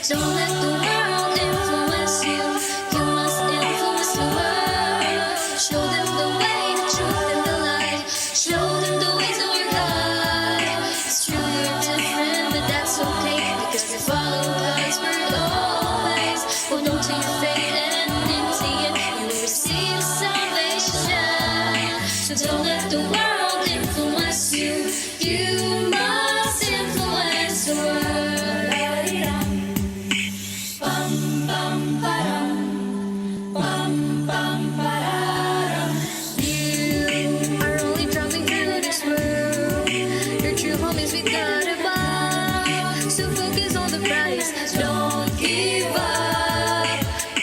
Don't let the world influence you. You must influence the world. Show them the way, the truth, and the light. Show them the ways of your God. It's true you're different, but that's okay, because you follow God's word always. Hold on to your faith and into it, you will receive salvation. So don't let the world influence you. You must influence the world. Bum, bum, ba-dum. Bum, bum, ba-da-dum. You are only traveling through this world. Your true home is with God above. So focus on the prize. Don't give up.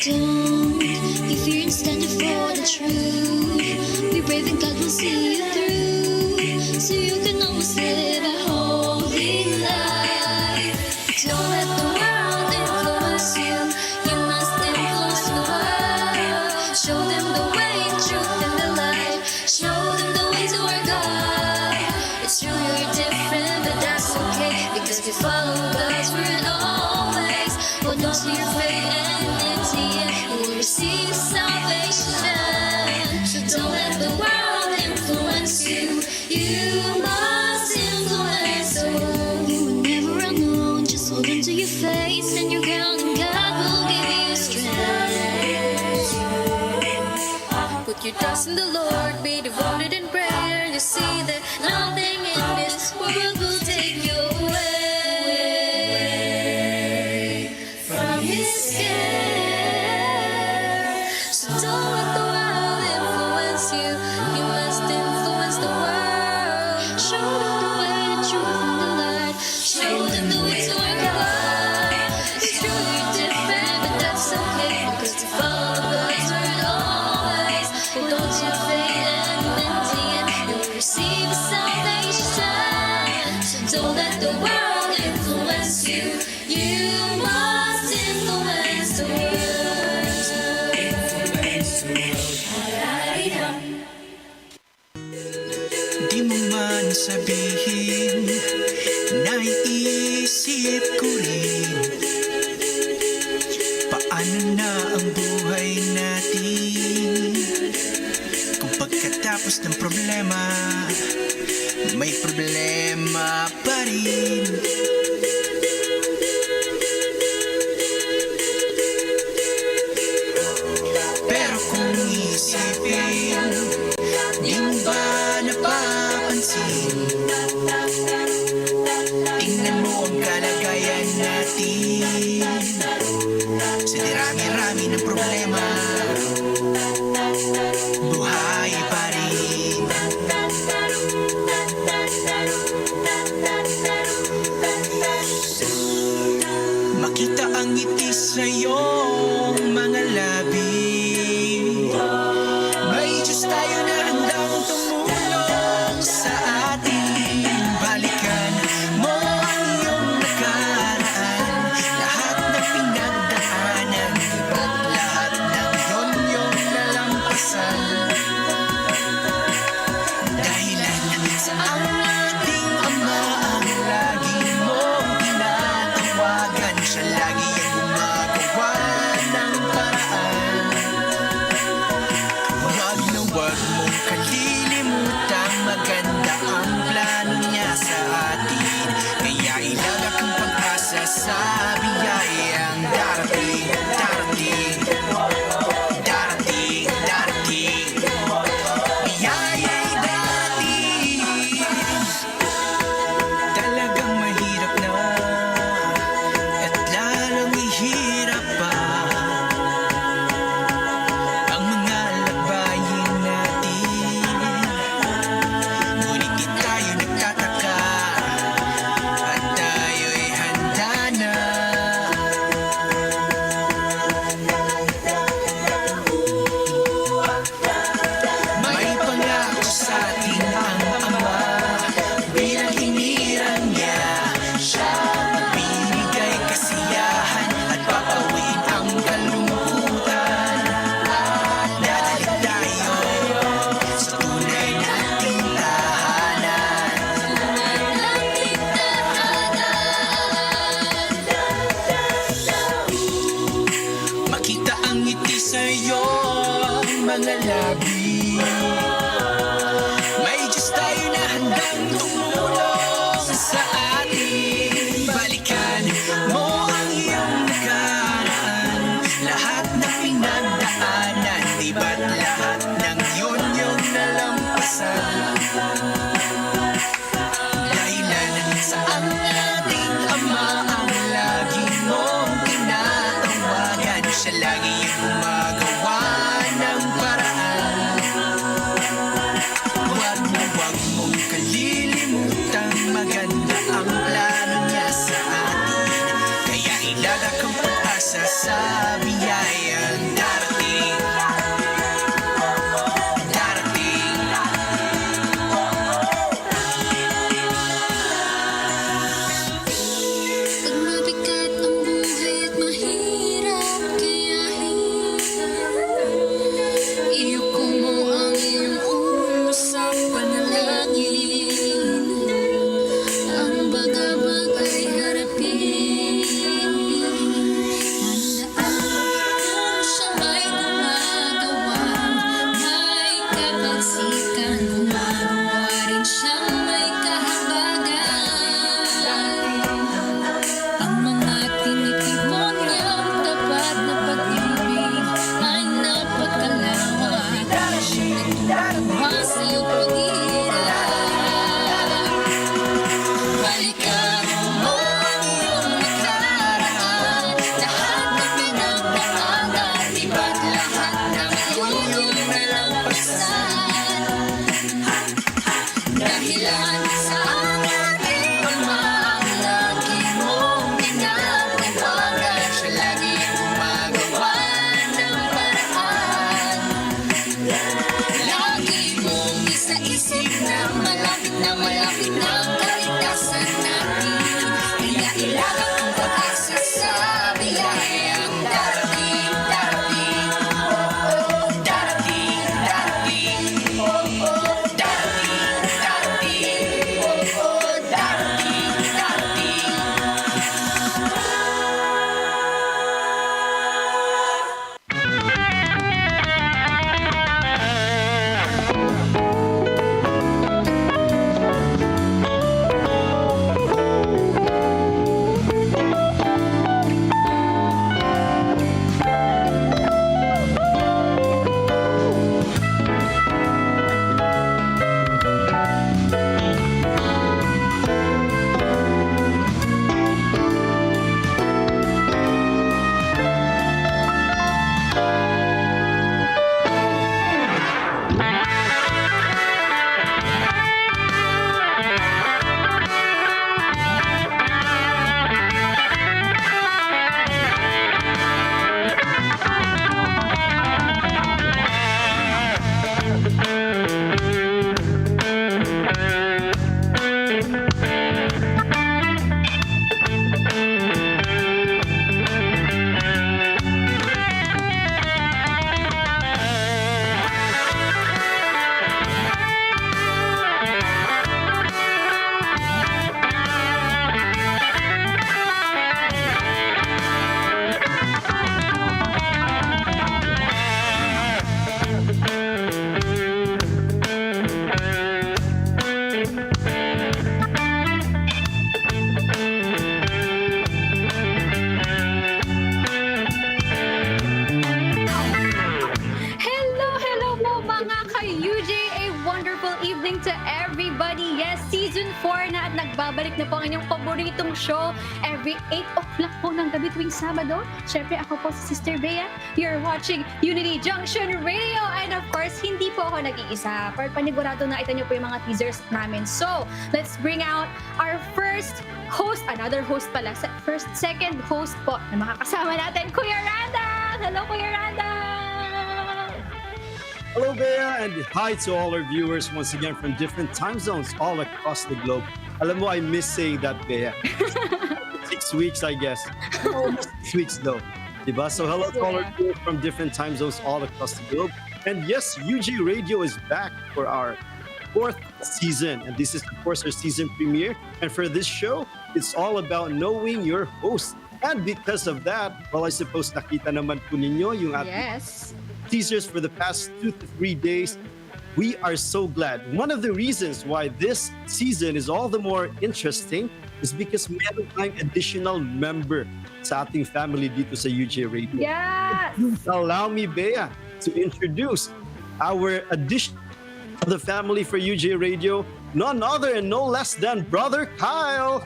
Don't give fear, instead of for the truth. Be brave and God will see you through. So you can always live a holy life. Don't let the world influence you. You must influence the world. Show them the way, the truth, and the light. Show them the ways of our God. It's true you're different, but that's okay, because you follow God's word always. Hold on to your faith and into it, you will receive salvation. So don't let the world influence you. You must influence the world. You will never run alone. Just hold on to your faith and your ground, and God will give you strength. Put your trust in the Lord, be devoted in prayer. You see that nothing in this world will take you away from His care. So don't let the world influence you. You must influence the world. Show them the way, the truth, and the light. Show them the ways of our God. It's true you're different, but that's okay, because you follow God's word always. Hold on to your faith and into it, you will receive salvation. So don't let the world influence you. You must influence the world. Di mo man sabihin, naiisip ko rin, paano na ang buhay natin kung pagkatapos ng problema, may problema pa rin. Pero kung isipin, di mo ba napapansin, tingnan mo ang kalagayan natin. Sa dirami-rami ng problema, buhay pa rin. Makita ang ngiti sa iyong mga labi, may Diyos tayo na handang tumulong sa atin. Balikan mo ang iyong nakaraan, lahat ng pinagdaanan, at lahat ng na labi. May Diyos tayo na handang tumulong sa atin. Balikan mo ang iyong nakaraan, lahat na pinagdaanan, di ba't lahat ng yun yung nalampasan? Dahilan sa ang ating Ama ang lagi mong tinatawagan, siya lagi yung gumagawa ng paraan. Huwag mong kalilimutan, maganda ang plano niya sa atin, kaya ilagak ang pag-asa sa biyayang darating. Pag mabigat ang buhay at mahirap kayahin, iyuko mo ang iyong ulo sa panalangin. Ang bagabag ay harapin, tandaan siya may gumagawa, may kapagsikan, gumagawa rin siyang may kahabagan. Ang mga tinitipon niyang tapat na pag-ibig ay napakalawak, nagtutugma sa iyong paghihirap. Balikan mo ang iyong nakaraan, lahat na pinagdaanan, di ba't lahat ng yun yung nalampasan? Dahilan sa ating Ama ang lagi mong tinatawagan, siya lagi ang gumagawa ng paraan. Lagi mong isa-isip na malapit na ang kaligtasan natin, kaya ilagak ang pag-asa sa biyayang darating, darating, darating, darating, darating, darating, darating, evening to everybody. Yes, Season 4 na at nagbabalik na po ang inyong paboritong show every 8 o'clock po ng gabi tuwing Sabado. Siyempre, ako po si Sister Bea. You're watching Unity Junction Radio. And of course, hindi po ako nag-iisa. Pero panigurado na ito niyo po yung mga teasers namin. So, let's bring out our first host, another host pala, second host po na makakasama natin, Kuya Randel! Hello, Kuya Randel! Hello, Bea, and hi to all our viewers once again from different time zones all across the globe. Alam mo, I miss saying that, Bea. 6 weeks, I guess. Almost 6 weeks, though. Diba? So hello to all our viewers from different time zones all across the globe. And yes, UG Radio is back for our 4th season. And this is, of course, our season premiere. And for this show, it's all about knowing your host. And because of that, well, I suppose nakita naman po ninyo yung ating teasers for the past 2 to 3 days. We are so glad. One of the reasons why this season is all the more interesting is because meron tayong additional member sa ating family dito sa UJ Radio. Yes! Allow me, Bea, to introduce our addition of the family for UJ Radio, none other and no less than Brother Kyle.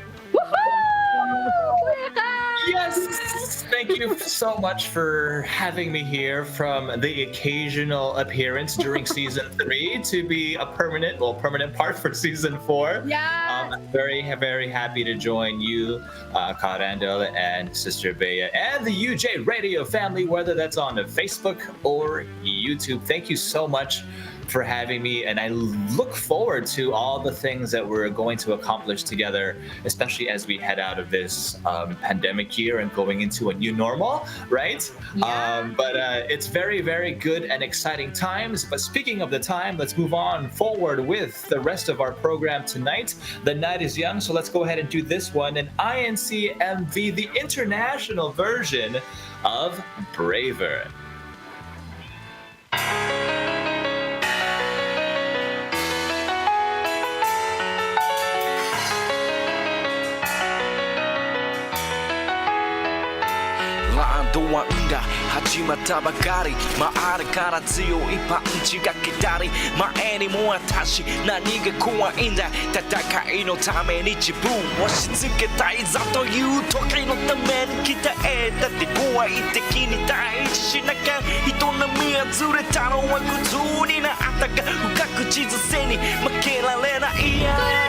Yes, thank you so much for having me here from the occasional appearance during season 3 to be a permanent part for season 4. Yeah. I'm very, very happy to join you, Randel and Sister Bea, and the UJ Radio family, whether that's on Facebook or YouTube. Thank you so much for having me, and I look forward to all the things that we're going to accomplish together, especially as we head out of this pandemic year and going into a new normal, right? Yeah. But it's very, very good and exciting times. But speaking of the time, let's move on forward with the rest of our program tonight. The night is young, so let's go ahead and do this one, an INCMV, the international version of Braver. 도와 응가 하지마 타바가리 마아르가라 지오이 파운치가 기다리 마애니 모아 다시 나 니가 코아인다 타타카이노 타메 니치부 워시츠게 다이자토 유토카이노 타멘 기타에 타티 고아 이테키니 다이치 나카 히토나 미야 주레 타로 와 구주니나 아타카 우카쿠 지즈세니 마케라 레나 이야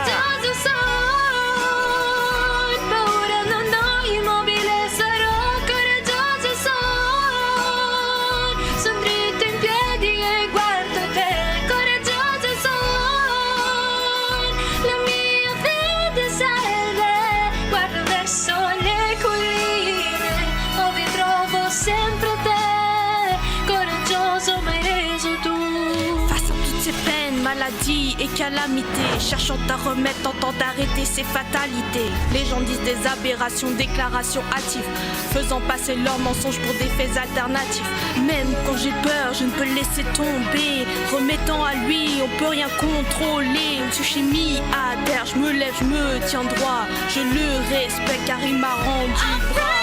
et calamités, cherchant à remettre, tentant d'arrêter ces fatalités. Les gens disent des aberrations, déclarations hâtives, faisant passer leurs mensonges pour des faits alternatifs. Même quand j'ai peur, je ne peux laisser tomber. Remettant à lui, on peut rien contrôler. Tsushimi à terre, je me lève, je me tiens droit. Je le respecte car il m'a rendu brave.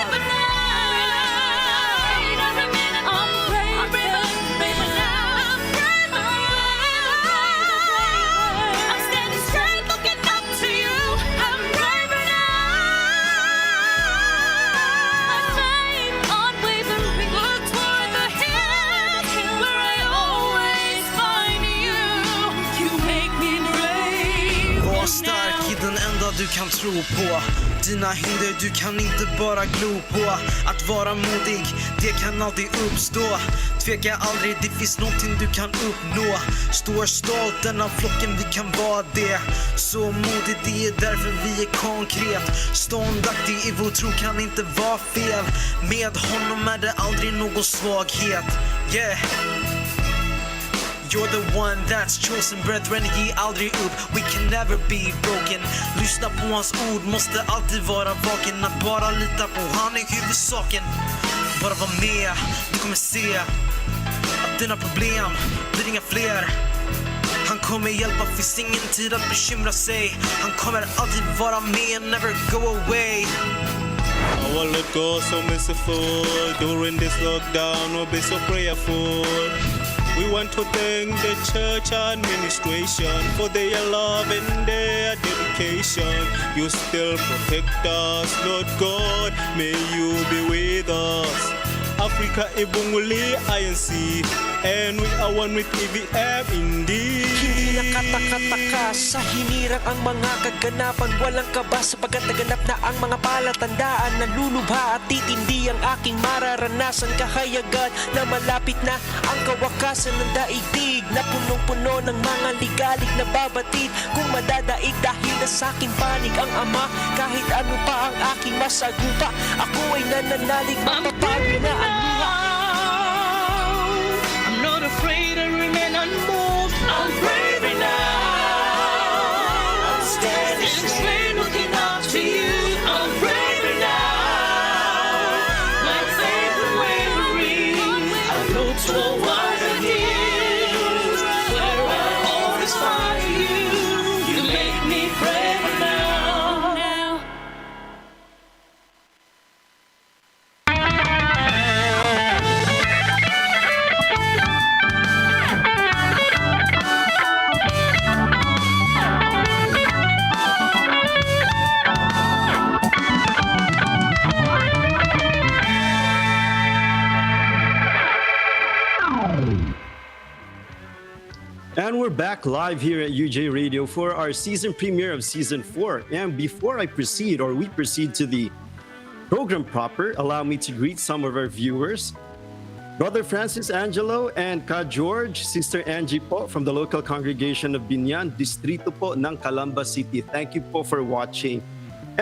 Du kan tro på dina hinder, du kan inte bara glo på. Att vara modig, det kan aldrig uppstå. Tveka aldrig, det finns någonting du kan uppnå. Står stolt, den av flocken, vi kan vara det. Så modig, det är därför vi är konkret. Ståndaktig i vår tro kan inte vara fel. Med honom är det aldrig någon svaghet. Yeah. You're the one that's chosen, brethren, ge aldrig upp. We can never be broken. Lyssna på hans ord, måste alltid vara vaken. Att bara lita på han är huvudsaken. Bara vara med, du kommer se att dina problem blir inga fler. Han kommer hjälpa, finns ingen tid att bekymra sig. Han kommer alltid vara med, never go away. Our Lord God so merciful. During this lockdown we'll be so prayerful. We want to thank the church administration for their love and their dedication. You still protect us, Lord God, may you be with us. Africa ibunguli INC, and we are one with EVM indeed. Hindi nakatakataka sa hinirang ang mga kaganapan. Walang kaba sapagkat naganap na ang mga palatandaan. Nalulubha at titindi ang aking mararanasan. Kahayagan na malapit na ang kawakasan ng daigdig, na punong-puno ng mga ligalig na babatid. Kung madadaig dahil na sa aking panig ang Ama, kahit ano pa ang aking masagupa, ako ay nananalig mapapago na ang luha. I'm not afraid, I remain unmoved. I'm brave enough. I'm standing straight, looking up to you. I'm brave enough. My faith unwavering. I go to a we're back live here at UJ Radio for our season premiere of Season 4. And before we proceed to the program proper, allow me to greet some of our viewers. Brother Francis Angelo and Ka George, Sister Angie po from the local congregation of Binyan, distrito po ng Calamba City. Thank you po for watching.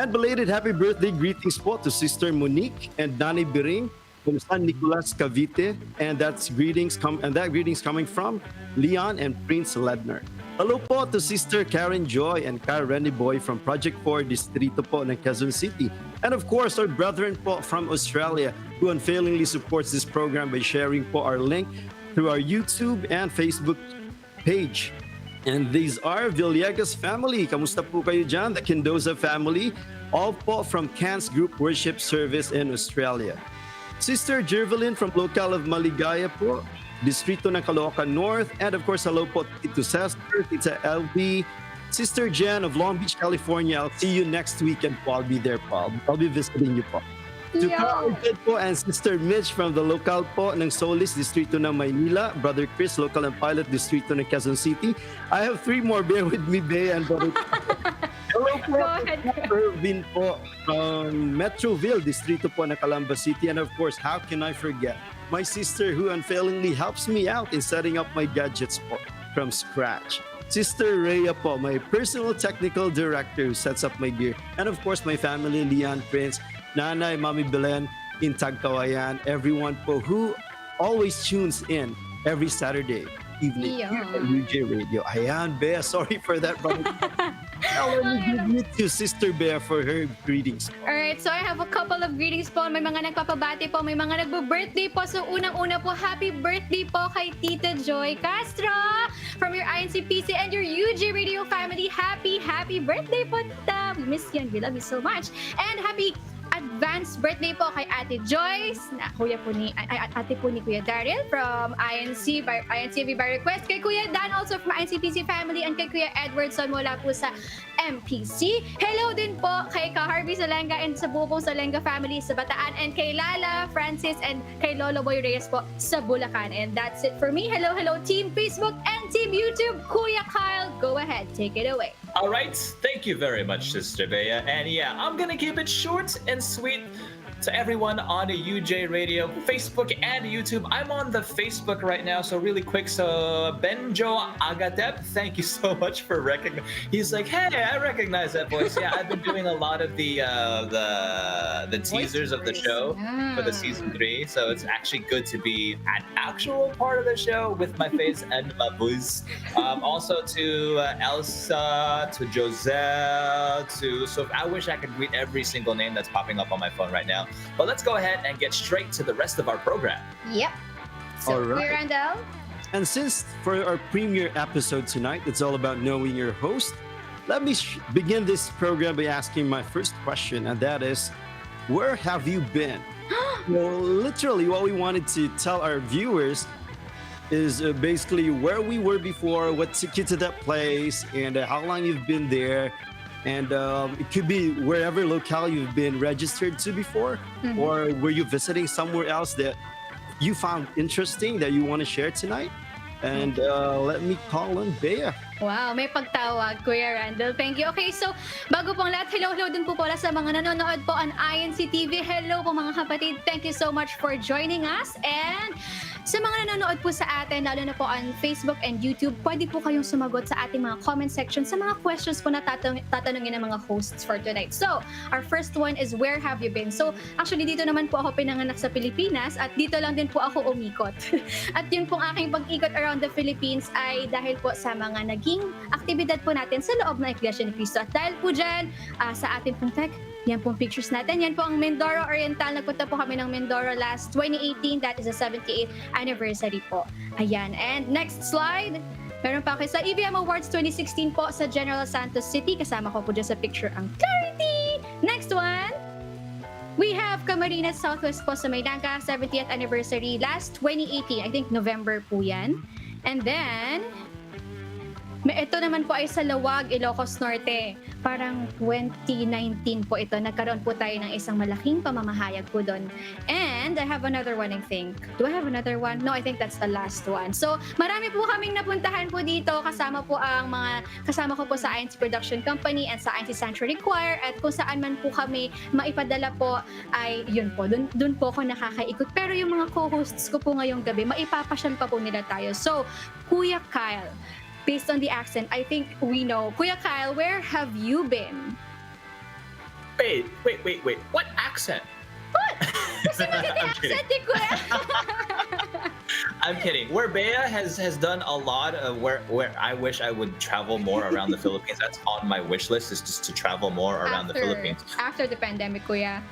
And belated happy birthday greetings po to Sister Monique and Nani Biring from San Nicolas, Cavite. And that greetings coming from Leon and Prince Ledner. Hello po to Sister Karen Joy and Ka Renny Boy from Project 4 Distrito po ng Quezon City. And of course, our brethren po from Australia who unfailingly supports this program by sharing po our link through our YouTube and Facebook page. And these are Villegas family. Kamusta po kayo dyan? The Kindoza family, all po from Cairns Group Worship Service in Australia. Sister Jervelyn from local of Maligaya po, Distrito ng Caloocan North. And of course, hello po Tito Cesar, Tita LB, Sister Jen of Long Beach, California. I'll see you next weekend po. I'll be there po. I'll be visiting you po. To Carl po and Sister Mitch from the local po ng Solis, Distrito ng Maynila. Brother Chris, local ng Pilot, Distrito ng Quezon City. I have 3 more. Bear with me, Bea and Brother. Hello po, Irvin po from Metroville, Distrito po ng Calamba City. And of course, how can I forget my sister who unfailingly helps me out in setting up my gadgets po from scratch. Sister Rhea po, my personal technical director who sets up my gear. And of course, my family, Leon, Prince, Nanay, Mami Belen, in Tagkawayan, everyone po who always tunes in every Saturday evening here at UJ Radio. Ayan, Bea, sorry for that, brother. Now, let me give you to Sister Bea for her greetings. Alright, so I have a couple of greetings po. May mga nagpapabati po, may mga nagbo-birthday po. So unang-una po, happy birthday po kay Tita Joy Castro from your INCPC and your UJ Radio family. Happy birthday po, Tita. We miss you and we love you so much. And happy advanced birthday po kay Ate Joyce, na ate po ni Kuya Daryl from INCV by request, kay Kuya Dan also from INCPC family, and kay Kuya Edwardson mula po sa MPC. Hello din po kay Ka Harvey Salenga and sa buong Salenga family sa Bataan, and kay Lala, Francis, and kay Lolo Boy Reyes po sa Bulacan. And that's it for me. Hello Team Facebook and Team YouTube. Kuya Kyle, go ahead, take it away. All right, thank you very much, Sister Bea. And yeah, I'm gonna keep it short and sweet. To everyone on the UJ Radio, Facebook and YouTube. I'm on the Facebook right now, so really quick. So Benjo Agatep, thank you so much for recognizing. He's like, hey, I recognize that voice. Yeah, I've been doing a lot of the teasers of the show for the season 3, so it's actually good to be an actual part of the show with my face and my voice. Also to Elsa, to Joselle, so I wish I could read every single name that's popping up on my phone right now. But let's go ahead and get straight to the rest of our program. Yep. So, Kuya Randel? And since for our premiere episode tonight, it's all about knowing your host, let me begin this program by asking my first question, and that is, where have you been? Well, literally, what we wanted to tell our viewers is basically where we were before, what took you to that place, and how long you've been there. And it could be wherever locale you've been registered to before, or were you visiting somewhere else that you found interesting that you want to share tonight? And let me call on Bea. Wow, may pagtawag, Kuya Randel. Thank you. Okay, so bago pong lahat, hello din po pala sa mga nanonood po on INCTV. Hello po mga kapatid. Thank you so much for joining us. And sa mga nanonood po sa atin, lalo na po on Facebook and YouTube, pwede po kayong sumagot sa ating mga comment section sa mga questions po na tatanungin ng mga hosts for tonight. So, our first one is, where have you been? So, actually, dito naman po ako pinanganak sa Pilipinas at dito lang din po ako umikot. At yun pong aking pag-ikot around the Philippines ay dahil po sa mga naging aktibidad po natin sa loob ng Iglesia ni Cristo. At dahil po dyan, sa ating pong tech, yan pong pictures natin. Yan po ang Mindoro Oriental. Nagpunta po kami ng Mindoro last 2018. That is the 78th anniversary po. Ayan. And next slide. Meron pa ako sa EVM Awards 2016 po sa General Santos City. Kasama ko po dyan sa picture ang Clarity. Next one. We have Camarines Southwest po sa Maynanga. 70th anniversary last 2018. I think November po yan. And then, Ito naman po ay sa Lawag, Ilocos Norte. Parang 2019 po ito. Nagkaroon po tayo ng isang malaking pamamahayag po doon. And I have another one, I think. Do I have another one? No, I think that's the last one. So, marami po kaming napuntahan po dito. Kasama ko po sa INC Production Company and sa INC Sanctuary Choir. At kung saan man po kami maipadala po, ay yun po. Doon po ako nakakaikot. Pero yung mga co-hosts ko po ngayong gabi, maipapasyal pa po nila tayo. So, Kuya Kyle, based on the accent, I think we know. Kuya Kyle, where have you been? Wait. What accent? What? Kasi maganda I'm kidding. accent ni Kuya. I'm kidding. Where Bea has done a lot of where I wish I would travel more around the Philippines. That's on my wish list, is just to travel more around the Philippines. After the pandemic, Kuya.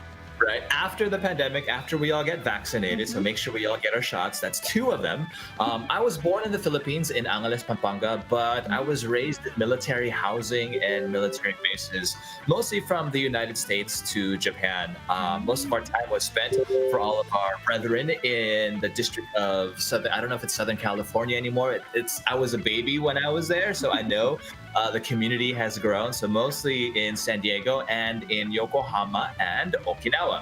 Right. After the pandemic, after we all get vaccinated, so make sure we all get our shots. That's 2 of them. I was born in the Philippines in Angeles, Pampanga, but I was raised in military housing and military bases, mostly from the United States to Japan. Most of our time was spent for all of our brethren in the district of I don't know if it's Southern California anymore. I was a baby when I was there, so I know. The community has grown, so mostly in San Diego and in Yokohama and Okinawa.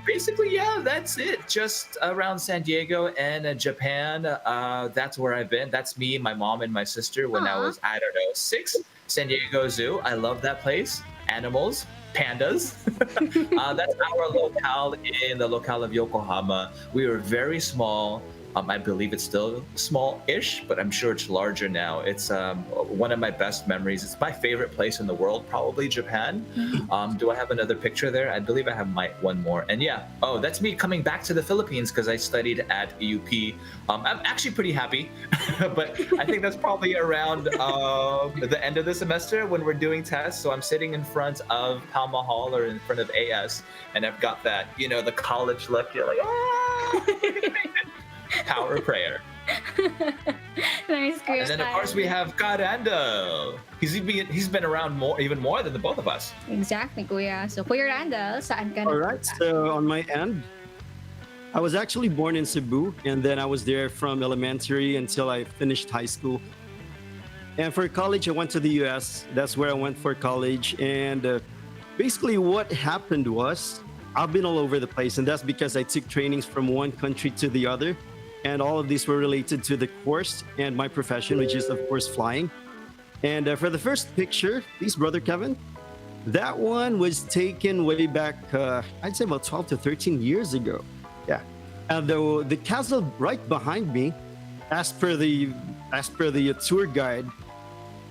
Basically, yeah, that's it. Just around San Diego and Japan. That's where I've been. That's me, my mom, and my sister when I was, 6. San Diego Zoo. I love that place. Animals, pandas. That's our locale in the locale of Yokohama. We were very small. I believe it's still small-ish, but I'm sure it's larger now. It's one of my best memories. It's my favorite place in the world, probably Japan. Do I have another picture there? I believe I have one more. And yeah, that's me coming back to the Philippines because I studied at UP. I'm actually pretty happy, but I think that's probably around the end of the semester when we're doing tests. So I'm sitting in front of Palma Hall or in front of AS, and I've got that, the college look. You're like, power of prayer. Nice, Kuya And then of Kyle. course we have Randel. He's been around even more than the both of us. Exactly, Kuya. So, Kuya Randel, saan ka All right, so on my end, I was actually born in Cebu, and then I was there from elementary until I finished high school. And for college, I went to the US. That's where I went for college. And basically what happened was I've been all over the place, and that's because I took trainings from one country to the other. And all of these were related to the course and my profession, which is, of course, flying. And for the first picture, please, Brother Kevin, that one was taken way back, I'd say about 12 to 13 years ago. Yeah. And the castle right behind me, as per the tour guide,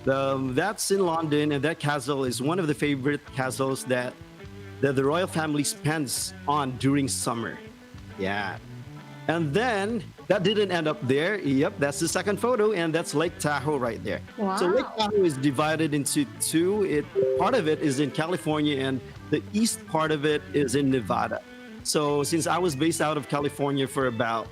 that's in London, and that castle is one of the favorite castles that the royal family spends on during summer. Yeah. And then that didn't end up there. Yep, that's the second photo, and that's Lake Tahoe right there. Wow. So Lake Tahoe is divided into 2. Part of it is in California, and the east part of it is in Nevada. So since I was based out of California for about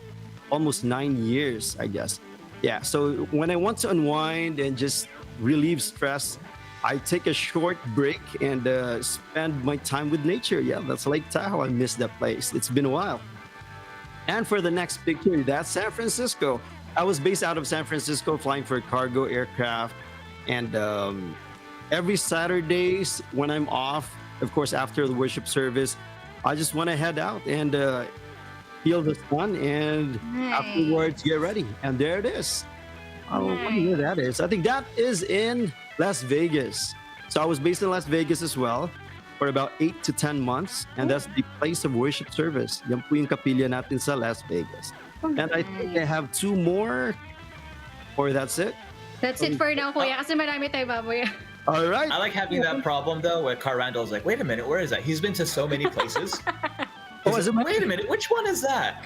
almost 9 years, I guess. Yeah, so when I want to unwind and just relieve stress, I take a short break and spend my time with nature. Yeah, that's Lake Tahoe. I miss that place. It's been a while. And for the next picture, that's San Francisco. I was based out of San Francisco, flying for cargo aircraft. And every Saturdays when I'm off, of course, after the worship service, I just want to head out and feel the sun, and afterwards get ready. And there it is. Oh, I wonder where that is. I think that is in Las Vegas. So I was based in Las Vegas as well for about 8 to 10 months. And that's the place of worship service. Yan po yung kapilya natin sa Las Vegas. And I think I have 2 more, or that's it. That's it for now, Kuya, kasi marami tayo baboy. All right. I like having that problem though, where Randell's like, wait a minute, where is that? He's been to so many places. Wait a minute, which one is that?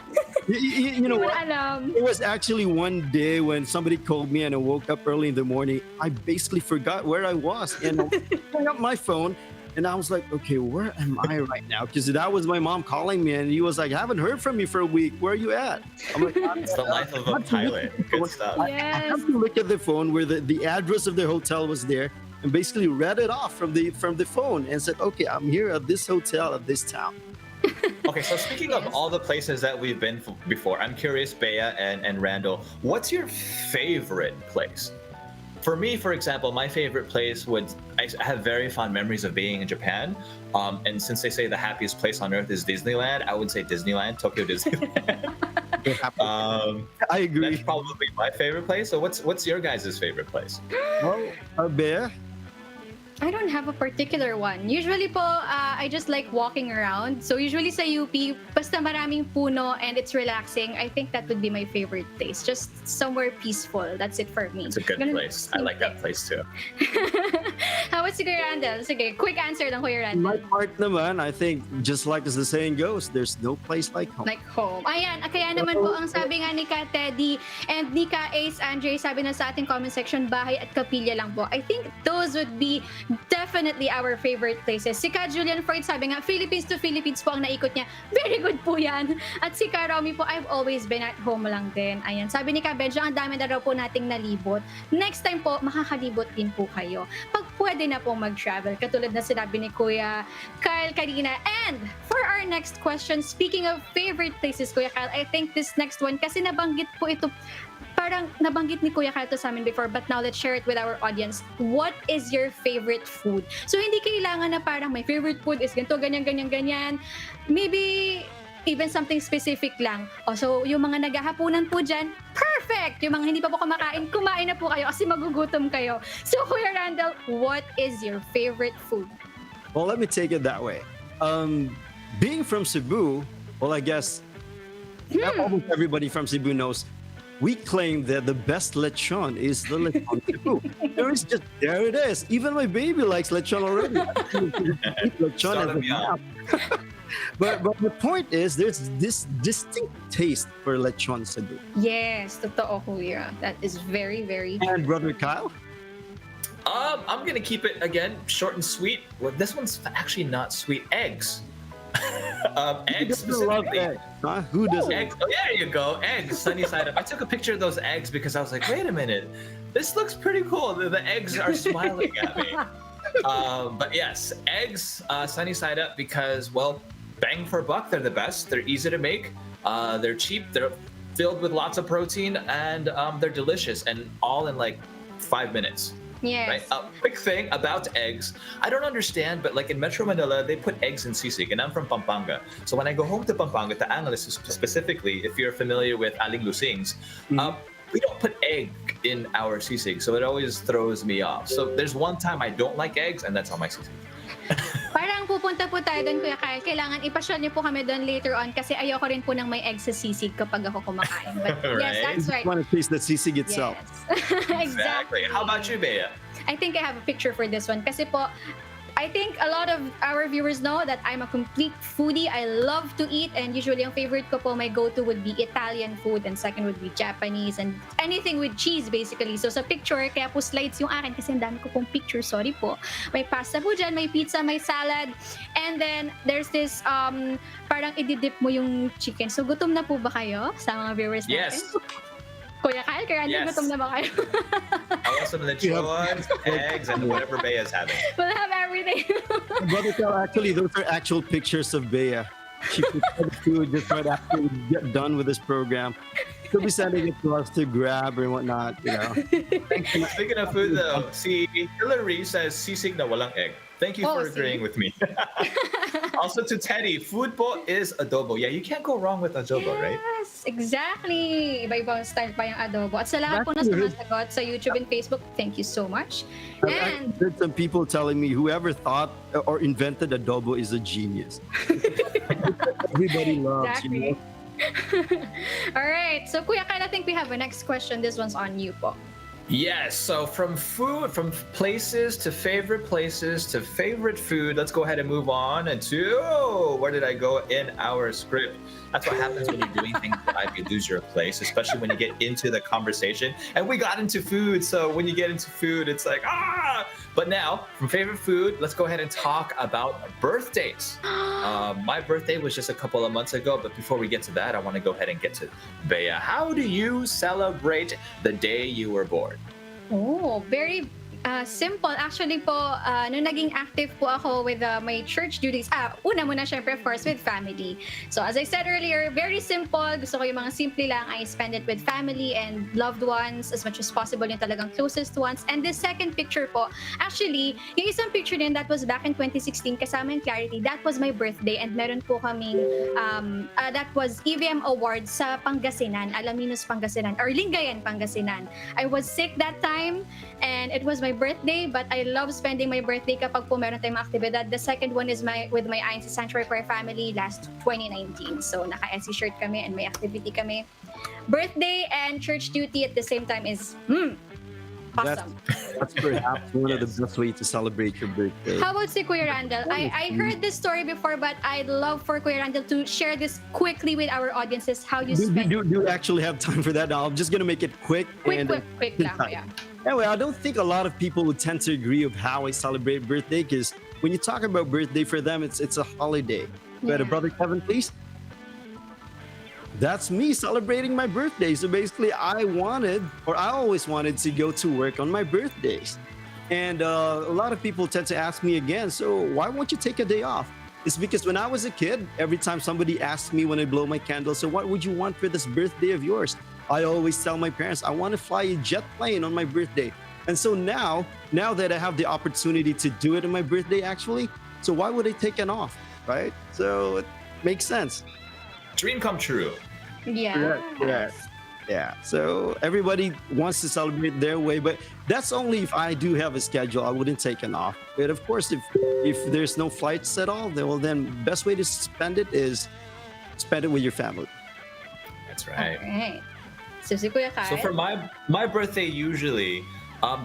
You know what? Alam. It was actually one day when somebody called me and I woke up early in the morning. I basically forgot where I was, and I picked up my phone and I was like, okay, where am I right now? Because that was my mom calling me, and he was like, I haven't heard from you for a week. Where are you at? I'm like, It's the life of a pilot. Good stuff. I have to look at the phone where the address of the hotel was there, and basically read it off from the phone and said, okay, I'm here at this hotel at this town. Okay, so speaking of all the places that we've been before, I'm curious, Bea and Randel, what's your favorite place? For me, for example, my favorite place I have very fond memories of being in Japan. And since they say the happiest place on earth is Disneyland, I would say Disneyland, Tokyo Disneyland. I agree. That's probably my favorite place. So what's your guys' favorite place? Well, Bea? I don't have a particular one. Usually po, I just like walking around. So usually sa UP, basta maraming puno and it's relaxing, I think that would be my favorite place. Just somewhere peaceful. That's it for me. It's a good place. I like that place too. How about si Kuya Randel? Sige, quick answer lang Kuya Randel. My part naman, I think, just like as the saying goes, there's no place like home. Like home. Ayan, kaya naman po ang sabi nga ni Ka Teddy and ni Ka Ace Andre, sabi na sa ating comment section, bahay at kapilya lang po. I think those would be definitely our favorite places. Si Ka Julian Freud sabi nga, Philippines to Philippines po ang naikot niya. Very good po yan. At si Ka Romy po, I've always been at home lang din. Ayan, sabi ni Ka Benjo, ang dami na raw po nating nalibot. Next time po, makakalibot din po kayo. Pag pwede na po mag-travel, katulad na sinabi ni Kuya Kyle kanina. And for our next question, speaking of favorite places, Kuya Kyle, I think this next one, kasi nabanggit po ito, parang nabanggit ni Kuya Kyle to sa amin before, but now let's share it with our audience. What is your favorite food? So hindi kailangan na parang my favorite food is ganito, ganyan, ganyan, ganyan. Maybe even something specific lang. So yung mga naghahapunan po dyan, perfect! Yung mga hindi pa po kumakain, kumain na po kayo kasi magugutom kayo. So Kuya Randel, what is your favorite food? Well, let me take it that way. Being from Cebu, well, I guess almost everybody from Cebu knows we claim that the best lechon is the lechon Cebu. There it is. Even my baby likes lechon already. Lechon as a nap. But the point is, there's this distinct taste for lechon Cebu. Yes, totoo Kuya. That is very, very And Brother Kyle? I'm gonna keep it again short and sweet. Well, this one's actually not sweet. Eggs. Eggs specifically. Eggs, huh? Who doesn't? Eggs. Oh, there you go. Eggs, sunny side up. I took a picture of those eggs because I was like, wait a minute, this looks pretty cool. The eggs are smiling at me. But yes, eggs, sunny side up because, well, bang for a buck, they're the best. They're easy to make. They're cheap. They're filled with lots of protein, and they're delicious, and all in like 5 minutes. Yes. Right. Quick thing about eggs. I don't understand, but like in Metro Manila, they put eggs in sisig, and I'm from Pampanga. So when I go home to Pampanga, to analysts specifically, if you're familiar with Aling Lusings, we don't put egg in our sisig, so it always throws me off. So there's one time I don't like eggs, and that's on my sisig. Parang pupunta po tayo doon, Kuya Kyle. Kailangan ipasyal niyo po kami doon later on kasi ayoko rin po ng may egg sa sisig kapag ako kumakain. But yes, that's right. You want to taste the sisig itself. Yes. Exactly. How about you, Bea? I think I have a picture for this one kasi po, I think a lot of our viewers know that I'm a complete foodie. I love to eat, and usually ang favorite ko po, my go-to would be Italian food, and second would be Japanese, and anything with cheese basically. So sa picture, kaya po slides yung akin kasi ang dami ko pong picture, sorry po. May pasta po dyan, may pizza, may salad, and then there's this parang ididip mo yung chicken. So gutom na po ba kayo sa mga viewers natin? Yes. Kuya Kyle, kaya gutom na ba kayo? I want some lechon, eggs, and whatever Bea's having. We'll have everything. Brother Kyle, actually, those are actual pictures of Bea. She prepared food just right after we get done with this program. She'll be sending it to us to grab or whatnot, you know. Speaking of food, though, see, Hillary says sisig na walang egg. Thank you for agreeing with me. Also to Teddy, food po is adobo. Yeah, you can't go wrong with adobo, right? Yes, exactly. Iba-ibang style pa yung adobo. At sa lahat po na sumasagot sa YouTube and Facebook, thank you so much. And I've heard some people telling me whoever thought or invented adobo is a genius. Everybody loves, exactly. you know. All right. So Kuya Kyle, I think we have a next question. This one's on you po. Yes, so from places to favorite food, let's go ahead and move on to where did I go in our script? That's what happens when you're doing things live, you lose your place, especially when you get into the conversation. And we got into food, so when you get into food, it's like, ah! But now, from favorite food, let's go ahead and talk about birthdays. My birthday was just a couple of months ago, but before we get to that, I want to go ahead and get to Bea. How do you celebrate the day you were born? Oh, very Simple. Actually po, nung naging active po ako with my church duties, una muna syempre, of course, with family. So as I said earlier, very simple. Gusto ko yung mga simple lang. I spend it with family and loved ones as much as possible, yung talagang closest ones. And this second picture po, actually, yung isang picture din, that was back in 2016, kasama yung Clarity. That was my birthday and meron po kaming, that was EVM Awards sa Pangasinan, Alaminos, Pangasinan, or Lingayen, Pangasinan. I was sick that time and it was my birthday, but I love spending my birthday kapag po meron tayong aktibidad. The second one is with my INC Sanctuary Prayer family last 2019. So naka-SC shirt kami and may activity kami. Birthday and church duty at the same time is awesome. That's perhaps one of the best ways to celebrate your birthday. How about si Kuya Randel? I heard this story before, but I'd love for Kuya Randel to share this quickly with our audiences, how you spend. Do you actually have time for that? I'm just gonna make it quick. Quick lang, yeah. Anyway, I don't think a lot of people would tend to agree of how I celebrate birthday, because when you talk about birthday for them, it's a holiday. But Brother Kevin, please. That's me celebrating my birthday. So basically, I always wanted to go to work on my birthdays. And a lot of people tend to ask me again, so why won't you take a day off? It's because when I was a kid, every time somebody asked me when I blow my candle, so what would you want for this birthday of yours? I always tell my parents, I want to fly a jet plane on my birthday. And so now that I have the opportunity to do it on my birthday, actually, so why would I take an off, right? So it makes sense. Dream come true. Yeah. Yeah. So everybody wants to celebrate their way, but that's only if I do have a schedule. I wouldn't take an off. But of course, if there's no flights at all, then best way to spend it is spend it with your family. That's right. Okay. So si Kuya Kyle? So for my birthday, usually,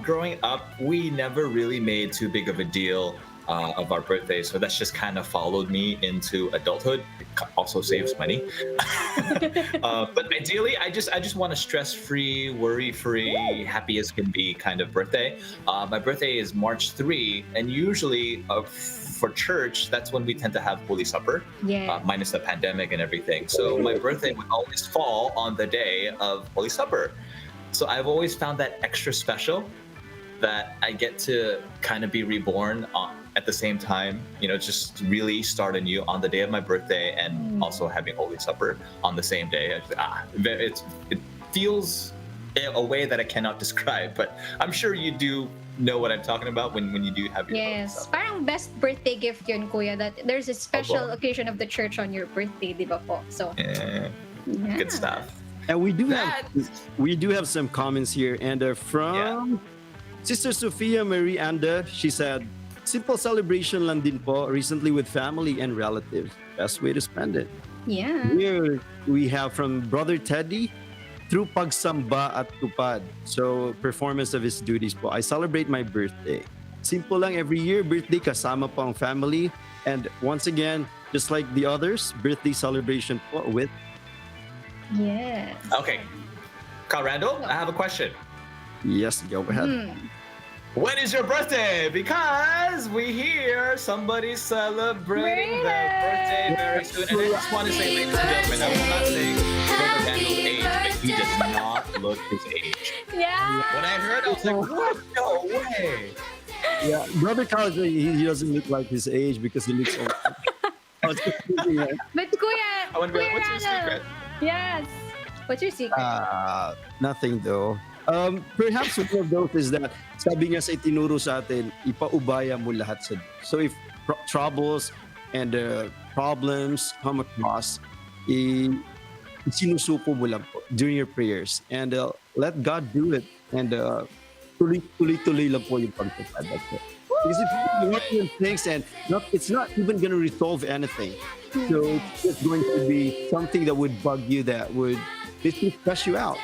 growing up, we never really made too big of a deal of our birthday, so that's just kind of followed me into adulthood. It also saves money. But ideally, I just want a stress-free, worry-free, happy as can be kind of birthday. My birthday is March 3, and usually for church, that's when we tend to have Holy Supper, minus the pandemic and everything. So my birthday would always fall on the day of Holy Supper. So I've always found that extra special, that I get to kind of be reborn at the same time, just really start anew on the day of my birthday, and also having Holy Supper on the same day. It feels a way that I cannot describe, but I'm sure you do know what I'm talking about when you do have your Holy Supper. Parang best birthday gift yun, Kuya, that there's a special occasion of the church on your birthday, di ba po? So, good stuff. And we do have some comments here, and from Sister Sophia Marie Anda, she said, simple celebration lang din po, recently with family and relatives. Best way to spend it. Yeah. Here we have from Brother Teddy, through pagsamba at tupad. So performance of his duties po. I celebrate my birthday. Simple lang every year, birthday kasama po ang family. And once again, just like the others, birthday celebration po with. Yes. Okay. Kyle Randel, I have a question. Yes, go ahead. When is your birthday? Because we hear somebody celebrating their birthday very soon. And I just want to say, ladies and gentlemen, I will not say Brother Randall's age, but he does not look his age. Yeah. When I heard, I was like, what? No way. Yeah, Brother Kyle, he doesn't look like his age because he looks old. But Kuya, I wonder, what's your secret? Yes. What's your secret? Nothing though. Perhaps one of those is that sabi nga sa itinuro sa atin, ipaubaya mo lahat sa Diyos. So if troubles and problems come across, sinusuko mo lang po during your prayers. And let God do it. And tuloy-tuloy lang po yung pagtupad. Because if you want to things and it's not even going to resolve anything. So it's just going to be something that would bug you, that would basically stress you out.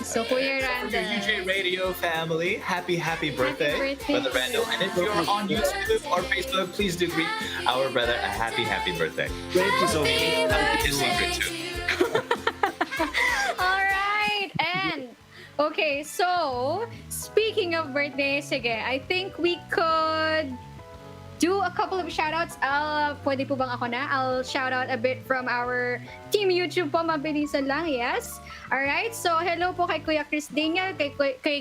So Kuya Randel, UJ Radio family, happy birthday, Brother Randel. And if you're on YouTube or Facebook, please do greet our brother a happy birthday. Thank you so much. That's his secret too. All right, and okay, so speaking of birthdays, sige, I think we could do a couple of shoutouts. Pwede po bang ako na? I'll shout out a bit from our team YouTube po. Mabilisan lang, yes. Alright, so hello po kay Kuya Chris Daniel, kay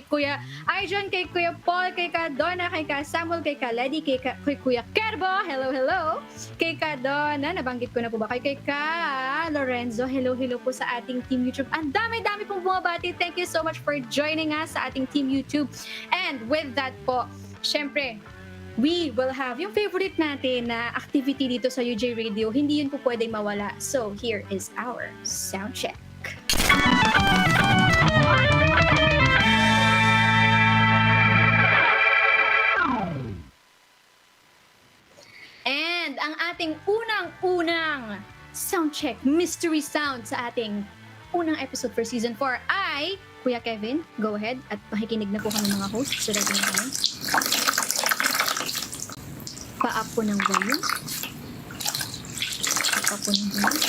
Kuya Aijan, kay Kuya Paul, kay Ka Donna, kay Ka Samuel, kay Ka Lady, kay Kuya Kerbo, hello. Kay Ka Donna, nabanggit ko na po ba? Kay Ka Lorenzo, hello po sa ating team YouTube. Ang dami pong bumabati. Thank you so much for joining us sa ating team YouTube. And with that po, syempre, we will have yung favorite natin na activity dito sa UJ Radio. Hindi yun po pwedeng mawala. So, here is our Soundcheck. And ang ating unang Soundcheck mystery sound sa ating unang episode for season 4 ay, Kuya Kevin, go ahead at pakikinig na po kami mga hosts. So, ready na kami. Pa-up po ng volume. Pa-up po ng volume.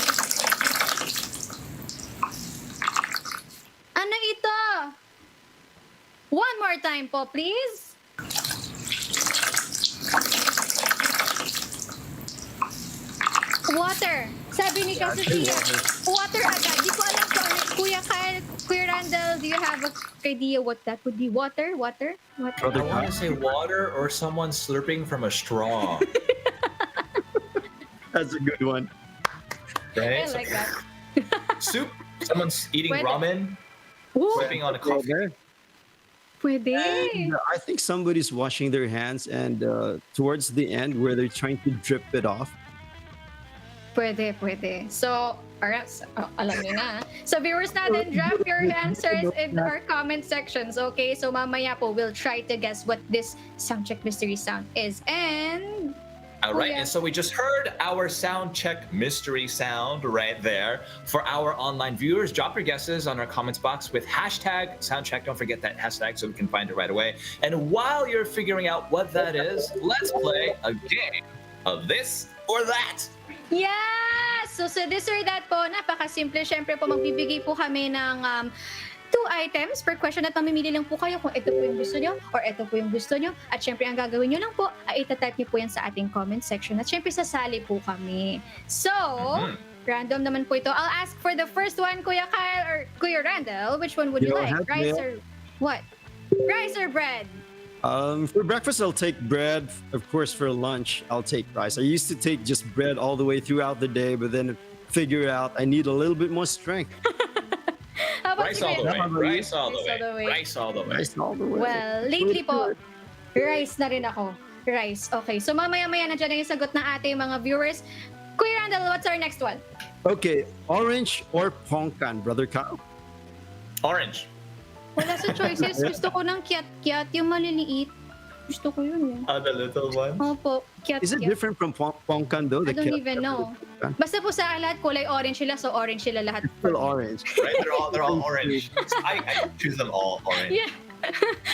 Ano ito? One more time po, please. Water. Sabi ni Kasutiya, water agad. Di ko alam kung ano. Kuya Kyle, Kuya Randel, do you have an idea what that would be? Water? I want to say water or someone slurping from a straw. That's a good one. Right? I like that. Soup. Someone's eating Pwede. ramen, Ooh, sipping on a coffee. pwede. And I think somebody's washing their hands, and towards the end, where they're trying to drip it off. Pwede. So, alright, alam niyo na. So, viewers natin, drop your answers in our comment sections, okay? So, mamaya po, we'll try to guess what this Soundcheck mystery sound is. And... All right, yeah. and so we just heard our sound check mystery sound right there. For our online viewers, drop your guesses on our comments box with hashtag soundcheck. Don't forget that hashtag so we can find it right away. And while you're figuring out what that is, let's play a game of this or that. Yeah! So, this or that po, napakasimple. Siyempre po, magbibigay po kami ng 2 items per question at mamimili lang po kayo kung ito po yung gusto nyo or ito po yung gusto nyo. At syempre, ang gagawin nyo lang po ay itatype nyo po yan sa ating comment section. At syempre, sasali po kami. So, random naman po ito. I'll ask for the first one, Kuya Kyle or Kuya Randel. Which one would you like? Rice or what? Rice or bread? For breakfast, I'll take bread. Of course, for lunch, I'll take rice. I used to take just bread all the way throughout the day, but then figure out I need a little bit more strength. How about Rice you, all the Kuya? way. Rice all the Rice all the way. way. Rice all the way. Rice all the way. Well, lately po, rice na rin ako. Rice. Okay. So, mamaya-maya na dyan ang sagot ng ating mga viewers. Kuya Randel, what's our next one? Okay, orange or pongkan, Brother Kyle? Orange. Wala sa choices. Gusto ko ng kiat-kiat, yung maliliit. Gusto ko yun. The little one. Opo, kiat-kiat. Is it different from pongkan though? I don't even know. Basta po sa lahat, kulay orange sila, so orange sila lahat. Still orange. Right? They're all orange. I choose them all orange. Yeah.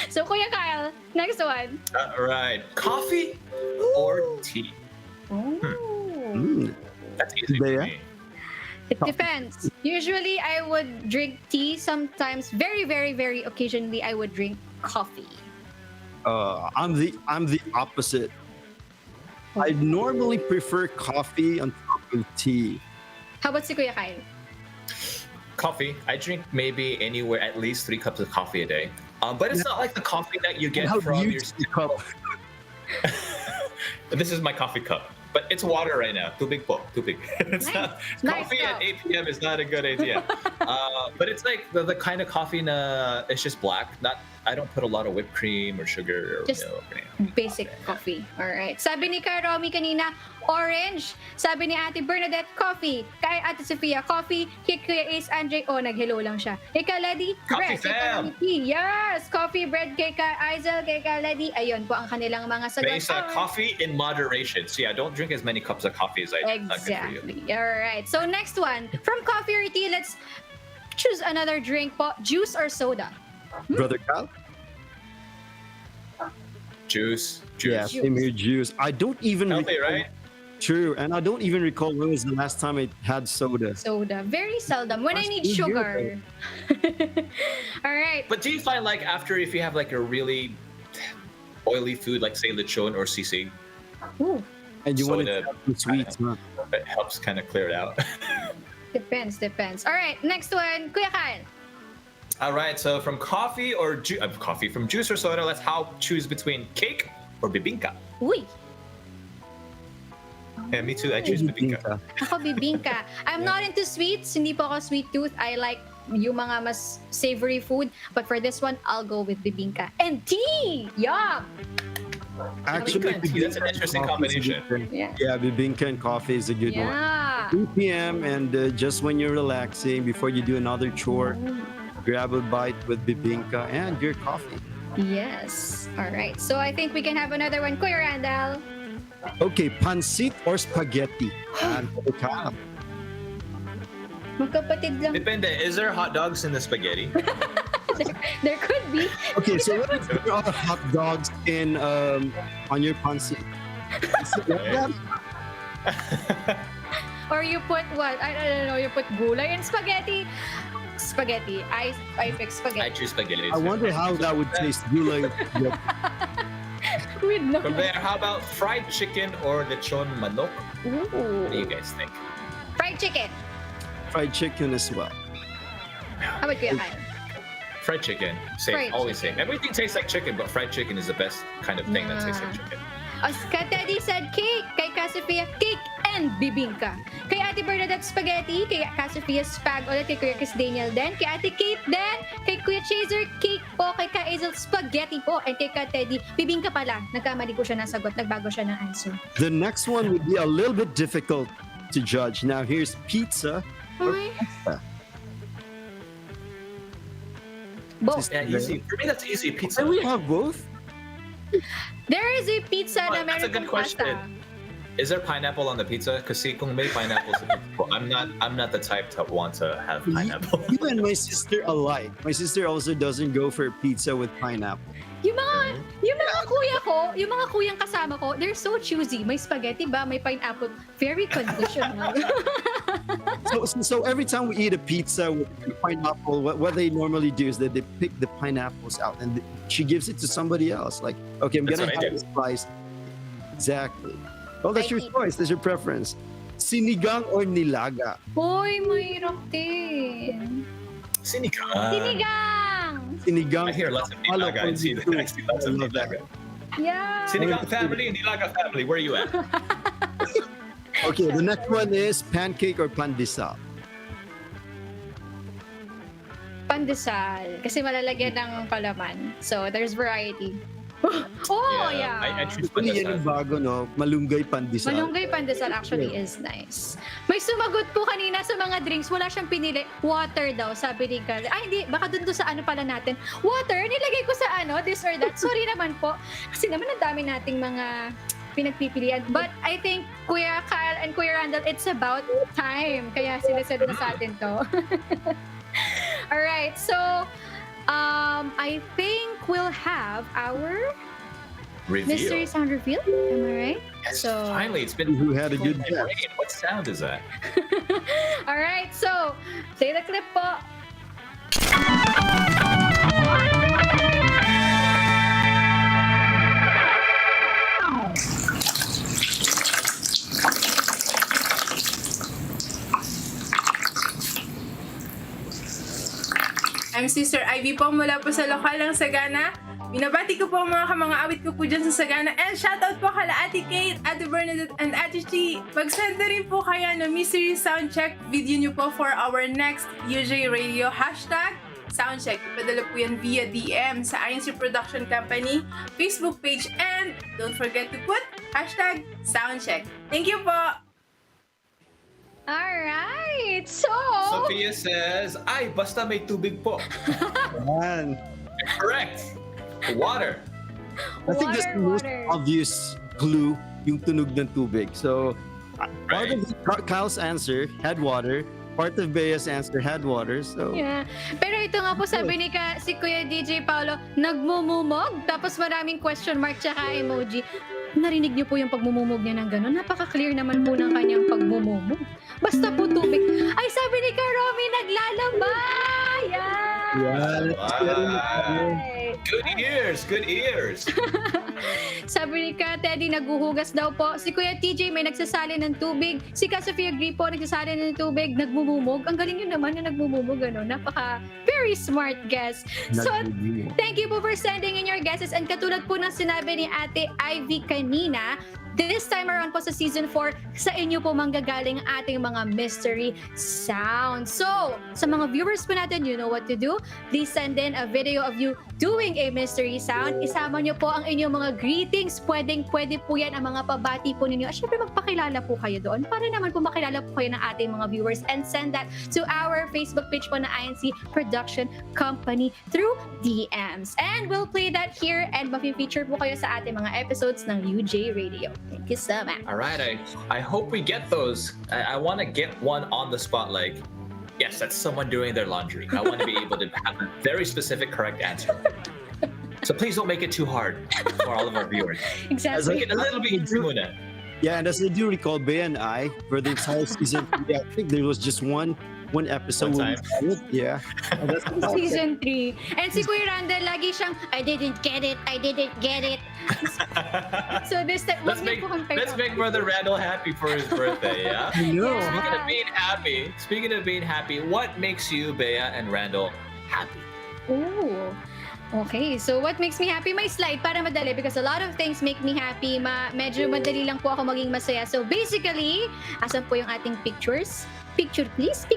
So, Kuya Kyle, next one. Right. Coffee or tea? Oh. That's easy for me. It depends. Usually, I would drink tea. Sometimes, very, very, very occasionally, I would drink coffee. I'm the opposite. I normally prefer coffee on top of tea. How about si Kuya Kyle? Coffee. I drink maybe anywhere at least 3 cups of coffee a day. But it's not like the coffee that you get How from do your you cup? This is my coffee cup. But it's water right now. Too big po. Too big. It's Nice. not, Nice coffee at cup. 8 p.m. is not a good idea. But it's like the kind of coffee it's just black. I don't put a lot of whipped cream or sugar or Just milk. basic coffee. Alright. Sabi ni Kay Romy kanina, orange. Sabi ni Ate Bernadette, coffee. Kay Ate Sofia, coffee. Kay Kuya Ace Andre, nag-hello lang siya. Kay Kaledi, Coffee bread. Kay fam! Kaledi, yes! Coffee, bread. Kay Aizel, kay Kaledi. Ayun po ang kanilang mga sagot. Basic coffee in moderation. So yeah, don't drink as many cups of coffee as I do. Not good for you. Exactly. Alright. So next one. From coffee or tea, let's choose another drink po. Juice or soda? Brother Kyle? Juice. Yeah, same here, juice. I don't even Healthy, recall- right? True, and I don't even recall when was the last time I had soda. Soda. Very seldom. When I That's need good, sugar. Alright. But do you find like after if you have like a really oily food like say lechon or sisig, Ooh, And you want Soda, to have some sweets, huh? It helps kind of clear it out. depends. All right, next one, Kuya Kyle. All right, so from coffee from juice or soda, let's choose between cake or bibingka. Uy, Yeah, me too. I choose bibingka. ako bibingka. I'm not into sweets. Hindi po ako sweet tooth. I like yung mga mas savory food. But for this one, I'll go with bibingka. And tea! Yum! Actually, That's an interesting combination. Yeah. Yeah, bibingka and coffee is a good one. Yeah. 2 p.m. and just when you're relaxing, before you do another chore, grab a bite with bibingka and your coffee. Yes. All right. So I think we can have another one. Kuya Randel. Okay, pancit or spaghetti? And Kyle. Magkapatid lang. Depende. Is there hot dogs in the spaghetti? There could be. Okay, so what if there are hot dogs in on your pancit? Or you put what? I don't know. You put gulay and spaghetti. I pick I spaghetti. choose spaghetti. I wonder how that would taste. Gulay. With no. From there, how about fried chicken or lechon manok? What do you Ooh. guys think? Fried chicken. Fried chicken as well. How about Kuya Kyle? Fried chicken. Same. Fried Always chicken. same. Everything tastes like chicken, but fried chicken is the best kind of thing that tastes like chicken. Kay Teddy said cake. Kay Cassiopeia, cake and bibingka. Kay Ate Bernadette, spaghetti. Kay Cassiopeia, spag ulit. Kay Kuya Chris Daniel din. Kay Ate Kate din. Kay Kuya Chaser, cake po. Kay Ka Hazel, spaghetti po. And kay Ka Teddy, bibingka pala. Nagkamali ko siya ng sagot. Nagbago siya ng answer. The next one would be a little bit difficult to judge. Now, here's pizza or Okay. pasta. Both. Yeah, easy. For me, that's easy. Pizza. Can we have both? There is a pizza na That's a meron good pong question. pasta. Is there pineapple on the pizza? Because see, kung may pineapple, I'm not the type to want to have pineapple. You and my sister alike. My sister also doesn't go for pizza with pineapple. Yung mga kuya ko, yung mga kuyang kasama ko, they're so choosy. May spaghetti ba? May pineapple. Very conditional. So every time we eat a pizza with pineapple, what they normally do is that they pick the pineapples out and she gives it to somebody else. Like, okay, I'm That's gonna what I have do. this slice. Exactly. Well, that's your I eat. choice. That's your preference. Sinigang or nilaga? Hoy, mahirap din. Sinigang. Sinigang! Sinigang. I hear lots of Follow nilaga. I see lots of I love that. nilaga. Yeah. Sinigang family, nilaga family. Where are you at? Okay, the next one is pancake or pandesal. Pandesal. Kasi malalagyan ng palaman. So, there's variety. Yeah. I choose Actually, yan yung pandesal. bago, no? Malunggay pandesal. Malunggay pandesal actually is nice. May sumagot po kanina sa mga drinks. Wala siyang pinili. Water daw, sabi ni Carl. Ay, hindi. Baka dun sa ano pala natin. Water? Nilagay ko sa ano, this or that. Sorry naman po. Kasi naman ang dami nating mga pinagpipilian. But I think Kuya Kyle and Kuya Randel, it's about time. Kaya sinasabi na sa atin to. Alright, so I think we'll have our mystery Reveal. sound reveal. Am I right? Yes, So- finally, it's been Who had a good my guess? brain. What sound is that? Alright, so play the clip po. I'm Sister Ivy po mula po sa lokal ng Sagana. Binabati ko po ang mga awit ko po dyan sa Sagana. And shoutout po kala Ate Kate, Ate Bernadette, and Ate Chi. Mag-send na rin po kayo ng mystery soundcheck video nyo po for our next UJ Radio hashtag Soundcheck. Ipadala po yan via DM sa INC Production Company Facebook page. And don't forget to put hashtag Soundcheck. Thank you po! Alright, so Sophia says, ay, basta may tubig po. Man. Correct. Water. I think that's the most Water. obvious clue, yung tunog ng tubig. So, part Right. of Kyle's answer had water. Part of Bea's answer had water. So, yeah. Pero ito nga po sabi ni si Kuya DJ Paolo, nagmumumog, tapos maraming question mark tsaka emoji. Narinig niyo po yung pagmumumog niya ng gano'n? Napaka-clear naman po ng kanyang pagmumumog. Basta po tubig. Ay, sabi ni Karomi, naglalaba! Yeah! Yeah, Right. Good ears, good ears. Sabi ni Ka Teddy, naguhugas daw po. Si Kuya TJ may nagsasali ng tubig. Si Ka Sofia Gripo nagsasali ng tubig. Nagmumumog. Ang galing yun naman na nagmumumog. Ano? Napaka very smart guess. So, thank you po for sending in your guesses. And katulad po ng sinabi ni Ate Ivy kanina, this time around po sa Season 4, sa inyo po manggagaling ang ating mga mystery sounds. So, sa mga viewers po natin, you know what to do. Please send in a video of you doing a mystery sound. Isama nyo po ang inyong mga greetings. Pwede po yan ang mga pabati po ninyo. At syempre magpakilala po kayo doon para naman po makilala po kayo ng ating mga viewers, and send that to our Facebook page po na INC Production Company through DMs. And we'll play that here and mafe-feature po kayo sa ating mga episodes ng UJ Radio. Thank you so much. All right, I hope we get those. I want to get one on the spot, like, yes, that's someone doing their laundry. I want to be able to have a very specific, correct answer. So please don't make it too hard for all of our viewers. Exactly. Make it a little bit easy muna. Yeah, and as I do recall, Bea and I, for the entire season, I think there was just one episode. One time. Yeah. And that's Season 3. And si Kuya Randel, lagi siyang, I didn't get it. So this time, Let's make Brother Randel happy for his birthday, yeah? No. Speaking of being happy, what makes you, Bea and Randel, happy? Ooh. Okay, so what makes me happy? May slide para madali because a lot of things make me happy. Medyo madali lang po ako maging masaya. So basically, asan po yung ating pictures? Picture please.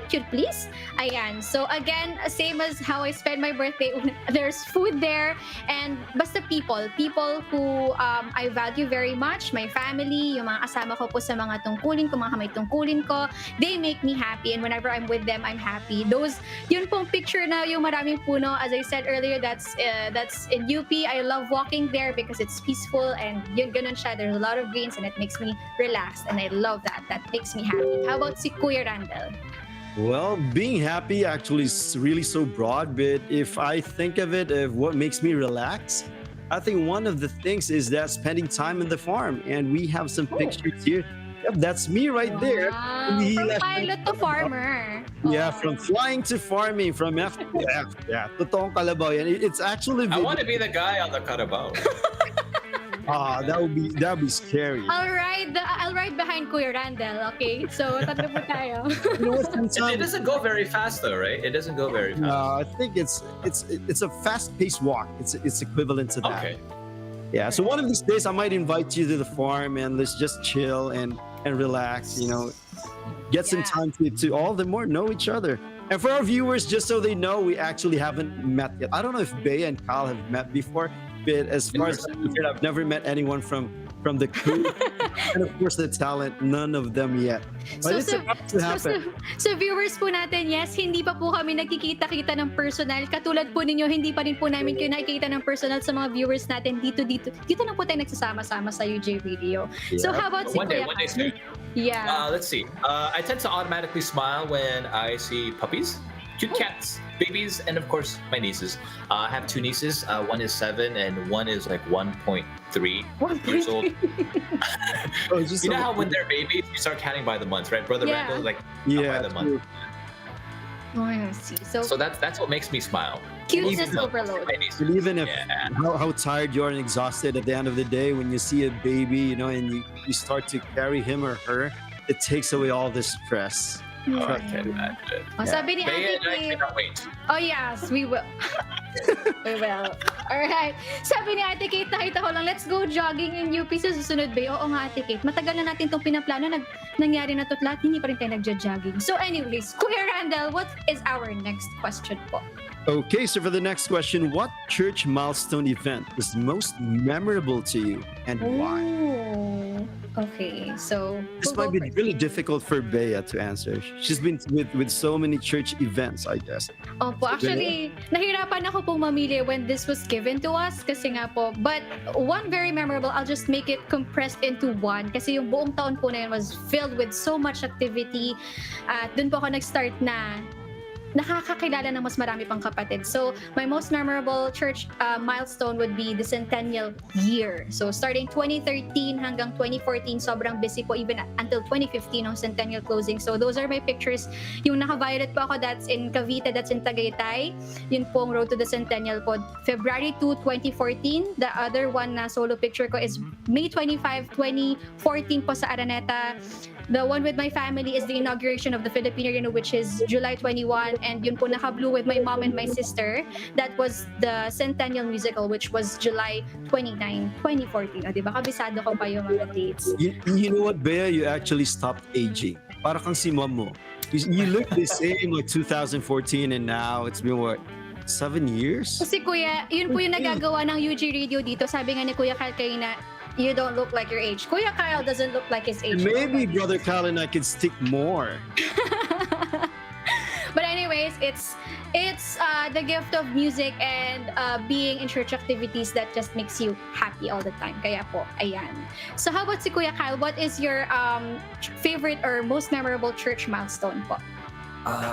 Ayan. So again, same as how I spend my birthday, there's food there, and basta people who I value very much, my family, yung mga kasama ko po sa mga tungkulin ko, mga kamay tungkulin ko, they make me happy, and whenever I'm with them, I'm happy. Yun pong picture na yung maraming puno, as I said earlier, that's in UP. I love walking there because it's peaceful, and yun ganun siya. There's a lot of greens and it makes me relaxed, and I love that. That makes me happy. How about si Kuya Randel? Well, being happy actually is really so broad, but if I think of it of what makes me relax, I think one of the things is that spending time in the farm, and we have some pictures here. Yep, that's me right there. Wow. From pilot to farmer. Yeah, from flying to farming, from F to F. Yeah, totoong kalabaw yan. It's actually I want to be the guy on the Carabao. that would be scary. I'll ride behind Kuya Randel, okay? So, tatlo po tayo. You know what, It doesn't go very fast though, right? It doesn't go very fast. No, I think it's a fast-paced walk. It's equivalent to that. Okay. Yeah. So one of these days I might invite you to the farm and let's just chill and relax. You know, get some time to all the more know each other. And for our viewers, just so they know, we actually haven't met yet. I don't know if Bea and Kyle have met before, but as far as I'm concerned, I've never met anyone from the crew, and of course the talent, none of them yet. But it's about to happen. So viewers po natin, yes, hindi pa po kami nagkikita-kita ng personal. Katulad po ninyo, hindi pa rin po namin kayo nakikita ng personal sa mga viewers natin dito lang po tayo nagsasama-sama sa UJ Radio. Yeah. So how about si One day soon. Yeah. Let's see. I tend to automatically smile when I see puppies, cute cats, babies, and of course my nieces. I have two nieces. One is 7 and one is like 1.3 years old. You know how when they're babies, you start counting by the months, right? Brother Randel, like by the month. Oh, I see. So that's what makes me smile. Cuteness overload. And even if how tired you are and exhausted at the end of the day, when you see a baby, you know, and you start to carry him or her, it takes away all the stress. Oh, I can imagine. Sabi ni Bea Ate and I Kate, cannot wait. oh yes, we will. We will. Alright. Sabi ni Ate Kate, nakita ko lang, let's go jogging in UP sa susunod, Bea. Oo nga, Ate Kate. Matagal na natin itong pinaplano. Nangyari na to't lahat. Hindi pa rin tayo nagja-jogging. So anyways, Kuya Randel, what is our next question po? Okay, so for the next question, what church milestone event was most memorable to you and why? Oh, okay. So This might be really difficult for Bea to answer. She's been with so many church events, I guess. Opo, actually, nahirapan ako pong mamili when this was given to us kasi nga po. But one very memorable, I'll just make it compressed into one kasi yung buong taon po na yun was filled with so much activity. At dun po ako nag-start na nakakakilala ng mas marami pang kapatid. So, my most memorable church milestone would be the centennial year. So, starting 2013 hanggang 2014, sobrang busy po even until 2015 ng centennial closing. So, those are my pictures. Yung naka-violet po ako, that's in Cavite, that's in Tagaytay. Yun pong Road to the Centennial po. February 2, 2014. The other one na solo picture ko is May 25, 2014 po sa Araneta. The one with my family is the inauguration of the Filipino Reno, which is July 21, and yun po naka-blue with my mom and my sister. That was the Centennial Musical, which was July 29, 2014. O, diba? Kabisado ko pa yung mga dates. You know what, Bea? You actually stopped aging. Para kang si mom mo. You look the same like 2014 and now it's been what? 7 years? Kasi kuya, yun po yung nagagawa ng UG Radio dito. Sabi nga ni Kuya Kyle na you don't look like your age. Kuya Kyle doesn't look like his age. Maybe Brother Kyle and I could stick more. But anyways, it's the gift of music and being in church activities that just makes you happy all the time. Kaya po, ayan. So how about si Kuya Kyle? What is your favorite or most memorable church milestone po?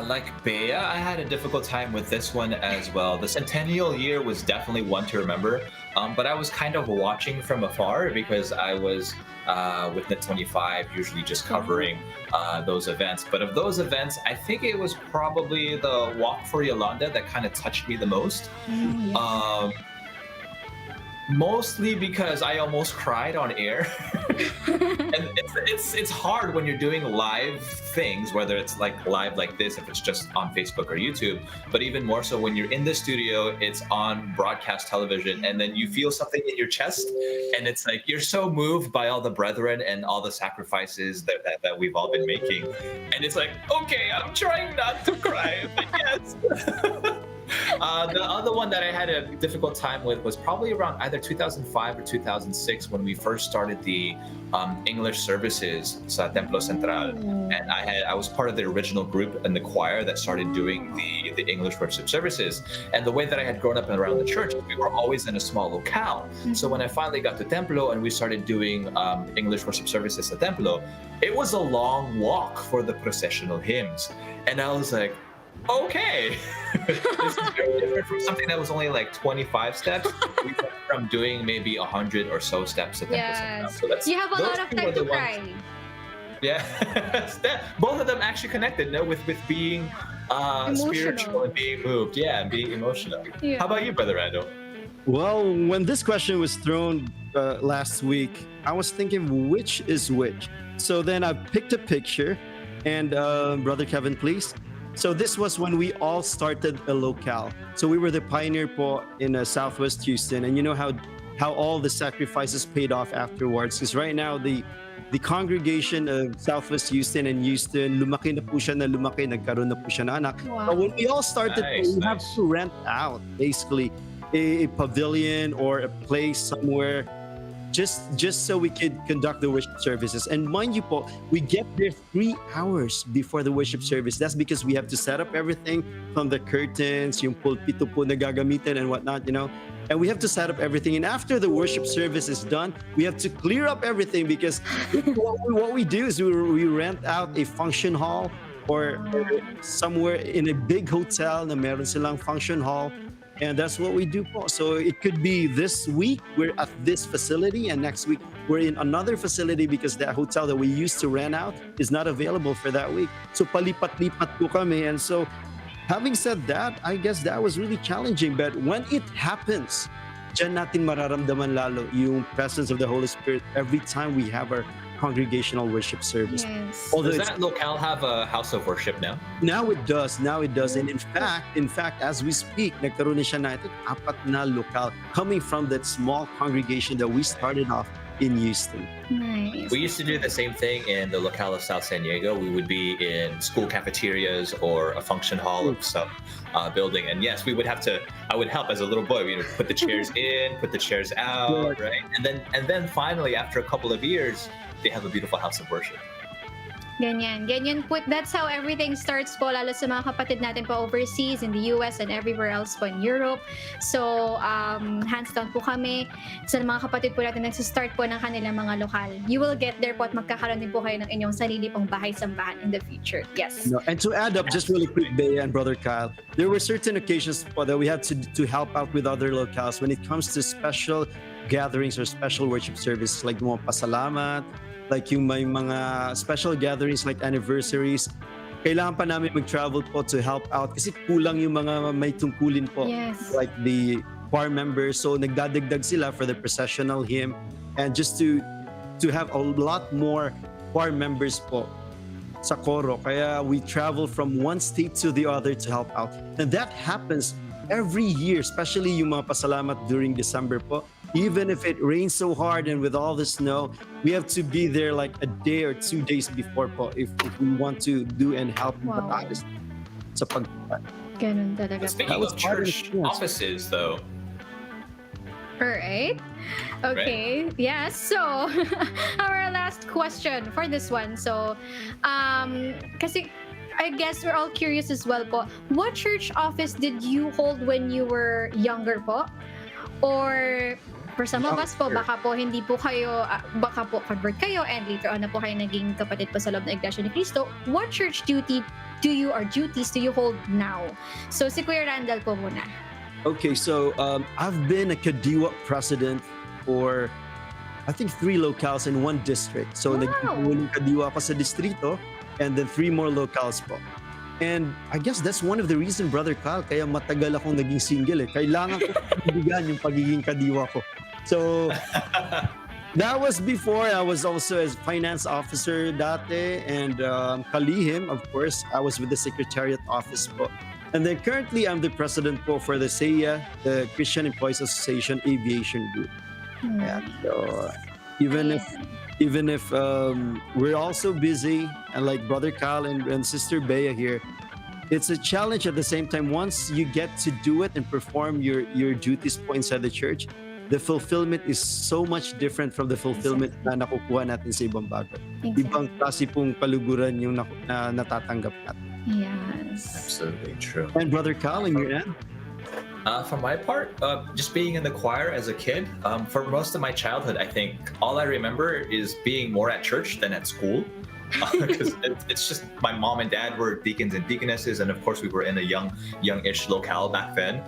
Like Bea, I had a difficult time with this one as well. The centennial year was definitely one to remember, but I was kind of watching from afar because I was with Net 25, usually just covering those events. But of those events, I think it was probably the Walk for Yolanda that kind of touched me the most. Yes. Mostly because I almost cried on air. And it's hard when you're doing live things, whether it's like live like this, if it's just on Facebook or YouTube, but even more so when you're in the studio, it's on broadcast television, and then you feel something in your chest, and it's like you're so moved by all the brethren and all the sacrifices that we've all been making. And it's like, okay, I'm trying not to cry, but yes. The other one that I had a difficult time with was probably around either 2005 or 2006 when we first started the English services sa Templo Central, and I was part of the original group in the choir that started doing the English worship services. And the way that I had grown up around the church, we were always in a small locale. So when I finally got to Templo and we started doing English worship services at Templo, it was a long walk for the processional hymns, and I was like, okay. This is very different from something that was only like 25 steps. We went from doing maybe 100 or so steps at Yes. So that's, You have a lot of time to cry. Yeah. Both of them actually connected, no, with being spiritual and being moved. Yeah, and being emotional. Yeah. How about you, Brother Randel? Well, when this question was thrown last week, I was thinking which is which. So then I picked a picture, and Brother Kevin, please. So this was when we all started a locale. So we were the pioneer po in Southwest Houston, and you know how all the sacrifices paid off afterwards. Because right now the congregation of Southwest Houston and Houston, lumaki na po siya, nagkaroon na po siya na anak. Wow. But when we all started, we have to rent out basically a pavilion or a place somewhere. Just so we could conduct the worship services. And mind you po, we get there 3 hours before the worship service. That's because we have to set up everything from the curtains, yung pulpito po na gagamitin and whatnot, you know. And we have to set up everything. And after the worship service is done, we have to clear up everything because what we do is we rent out a function hall or somewhere in a big hotel na meron silang function hall. And that's what we do po. So it could be this week we're at this facility, and next week we're in another facility because that hotel that we used to rent out is not available for that week. So palipat-lipat po kami. And so having said that, I guess that was really challenging. But when it happens, dyan natin mararamdaman lalo yung presence of the Holy Spirit every time we have our congregational worship service. Yes. Does that locale have a house of worship now? Now it does. And in fact, as we speak, nagkaroon na siya na ito, 4 na locale coming from that small congregation that we started off in Houston. Nice. We used to do the same thing in the locale of South San Diego. We would be in school cafeterias or a function hall of some building. And yes, I would help as a little boy. We would put the chairs in, put the chairs out, right? And then finally, after a couple of years, they have a beautiful house of worship. Ganyan po. That's how everything starts po, lalo sa mga kapatid natin po overseas, in the US and everywhere else po in Europe. So, hands down po kami sa mga kapatid po natin nagsistart po ng kanilang mga lokal. You will get there po at magkakaroon din po kayo ng inyong sarili pong bahay-sambahan in the future. Yes. No, and to add up, just really quick, Bea and Brother Kyle, there were certain occasions po that we had to help out with other locales when it comes to special gatherings or special worship services like mga pasalamat, like yung may mga special gatherings like anniversaries. Kailangan pa namin mag-travel po to help out kasi kulang yung mga may tungkulin po. Yes. Like the choir members. So nagdadagdag sila for the processional hymn and just to have a lot more choir members po sa koro. Kaya we travel from one state to the other to help out. And that happens every year, especially yung mga pasalamat during December po. Even if it rains so hard and with all the snow, we have to be there like a day or 2 days before po if we want to do and help Wow. Batagas sa pagpupan. Ganun talaga po. Speaking of church offices, though, Alright. Okay. Yeah. So, our last question for this one. So, kasi I guess we're all curious as well po. What church office did you hold when you were younger po? Or for some of us po, baka po hindi po kayo, baka po convert kayo and later on na po kayo naging kapatid po sa loob ng Iglesia ni Cristo. What church duties do you hold now? So, si Kuya Randel po muna. Okay, so I've been a Kadiwa president for I think 3 locales in 1 district. So Wow. naging Kadiwa ako sa distrito and then 3 more locales po. And I guess that's one of the reason, Brother Kyle, kaya matagal akong naging single eh. Kailangan ko bigyan yung pagiging Kadiwa ko. So that was before I was also as finance officer dati and kalihim, of course. I was with the Secretariat Office po. And then currently, I'm the president po for the SEIA, the Christian Employees Association Aviation Group. Yeah, so even if we're also busy, and like Brother Kyle and Sister Bea here, it's a challenge at the same time. Once you get to do it and perform your duties po inside the church, the fulfillment is so much different from the fulfillment na nakukuha natin sa ibang bagay. Exactly. Ibang klase pong kaluguran yung na natatanggap natin. Yes. absolutely true. And Brother Kyle, in your end? For my part, just being in the choir as a kid, for most of my childhood, I think all I remember is being more at church than at school. Because it's just my mom and dad were deacons and deaconesses, and of course we were in a youngish locale back then.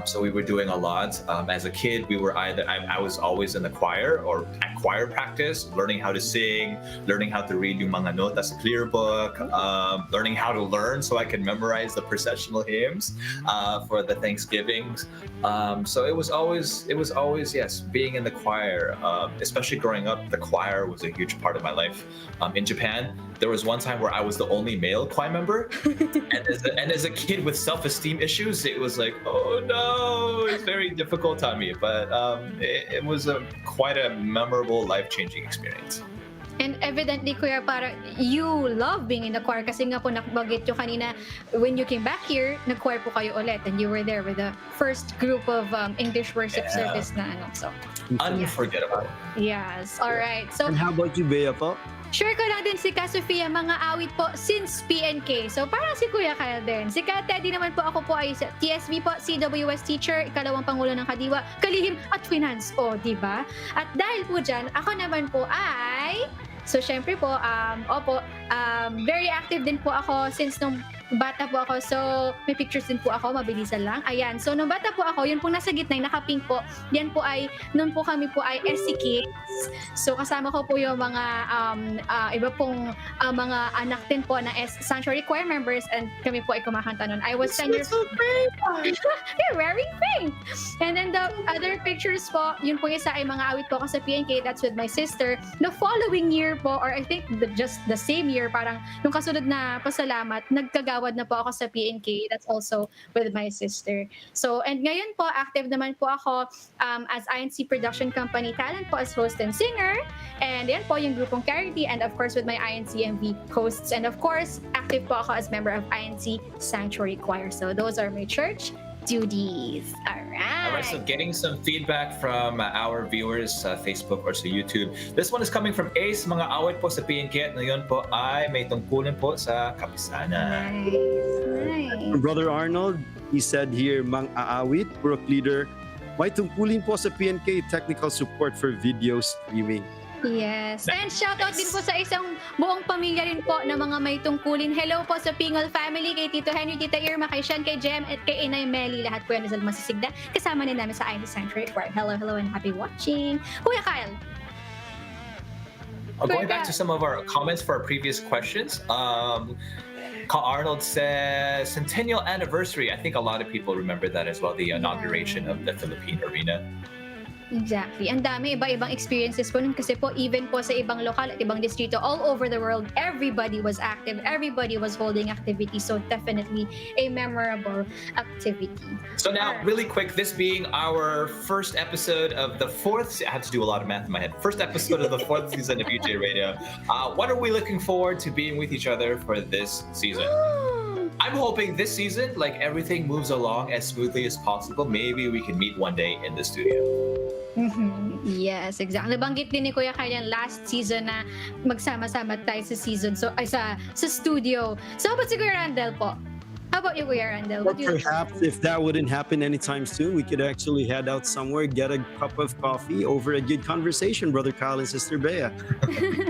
So we were doing a lot. As a kid, we were I was always in the choir or at choir practice, learning how to sing, learning how to read yung mga notas sa clear book, learning how to learn so I could memorize the processional hymns for the Thanksgivings. So it was always yes, being in the choir. Especially growing up, the choir was a huge part of my life. In Japan, there was one time where I was the only male choir member, and as a kid with self-esteem issues, it was like, oh no, it's very difficult on me. But it was quite a memorable, life-changing experience. And evidently, Kuya, para you love being in the choir kasi nga po nakbagit yung kanina, when you came back here, nag-choir po kayo ulit and you were there with the first group of English worship service na ano. So, Unforgettable. yes. All right. So, And how about you, Bea po? share ko lang din si Ka Sofia, mga awit po since PNK. So, parang si Kuya Kyle din. Si Ka Teddy naman po, ako po ay sa TSB po, CWS teacher, ikalawang pangulo ng Kadiwa, kalihim at finance po, di ba? At dahil po dyan, ako naman po ay... So, syempre po, very active din po ako since nung bata po ako. So, may pictures din po ako, mabilisan lang. Ayan. So, nung bata po ako, yun pong nasa gitna, naka-pink po. Yan po ay, noon po kami po ay SC Kids. So, kasama ko po yung mga iba pong mga anak din po na Sanctuary Choir members and kami po ay kumakanta noon. I was 10 years old. You're wearing pink! And then the other pictures po, yun po isa ay mga awit po ako sa PNK. That's with my sister. The following year po, or I think just the same year, parang nung kasunod na pasalamat, nagkagawad na po ako sa PNK. That's also with my sister. So, and ngayon po, active naman po ako as INC Production Company talent po as host and singer. And yan po yung grupong Charity and of course with my INC MV hosts. And of course, active po ako as member of INC Sanctuary Choir. So those are my church duties. Alright. How right, so getting some feedback from our viewers sa Facebook or sa YouTube. This one is coming from Ace. Mga awit po sa Bea and Kyle ngayon po ay may tungkulin po sa kapisanan. Nice. Brother Arnold, he said here, Mang Aawit, Brook Leader, may tungkulin po sa PNK technical support for video streaming. Yes. And shoutout din po sa isang buong pamilya rin po na mga may tungkulin. Hello po sa Pingol family, kay Tito Henry, Tita Irma, kay Sean, kay Jem, at kay Inay Melly. Lahat po yan sa masisigda. Kasama din namin sa Untitled Chapter. Hello, hello, and happy watching. Kuya Kyle. Going back to some of our comments for our previous questions, Arnold says centennial anniversary. I think a lot of people remember that as well, the inauguration of the Philippine Arena. Exactly. Ang dami, iba-ibang experiences po nun kasi po even po sa ibang lokal at ibang distrito all over the world, everybody was active, everybody was holding activity. So definitely a memorable activity. So now, really quick, this being our first episode of the fourth, I had to do a lot of math in my head, first episode of the fourth season of UJ Radio. What are we looking forward to being with each other for this season? I'm hoping this season, like everything moves along as smoothly as possible. Maybe we can meet one day in the studio. Yes, exactly. Nabanggit din ni Kuya Kyle yan last season na magsama-sama tayo sa season. So, ay sa studio. So, how about si Kuya Randel po? How about you, Kuya Randel? Well, perhaps if that wouldn't happen anytime soon, we could actually head out somewhere, get a cup of coffee over a good conversation, Brother Kyle and Sister Bea.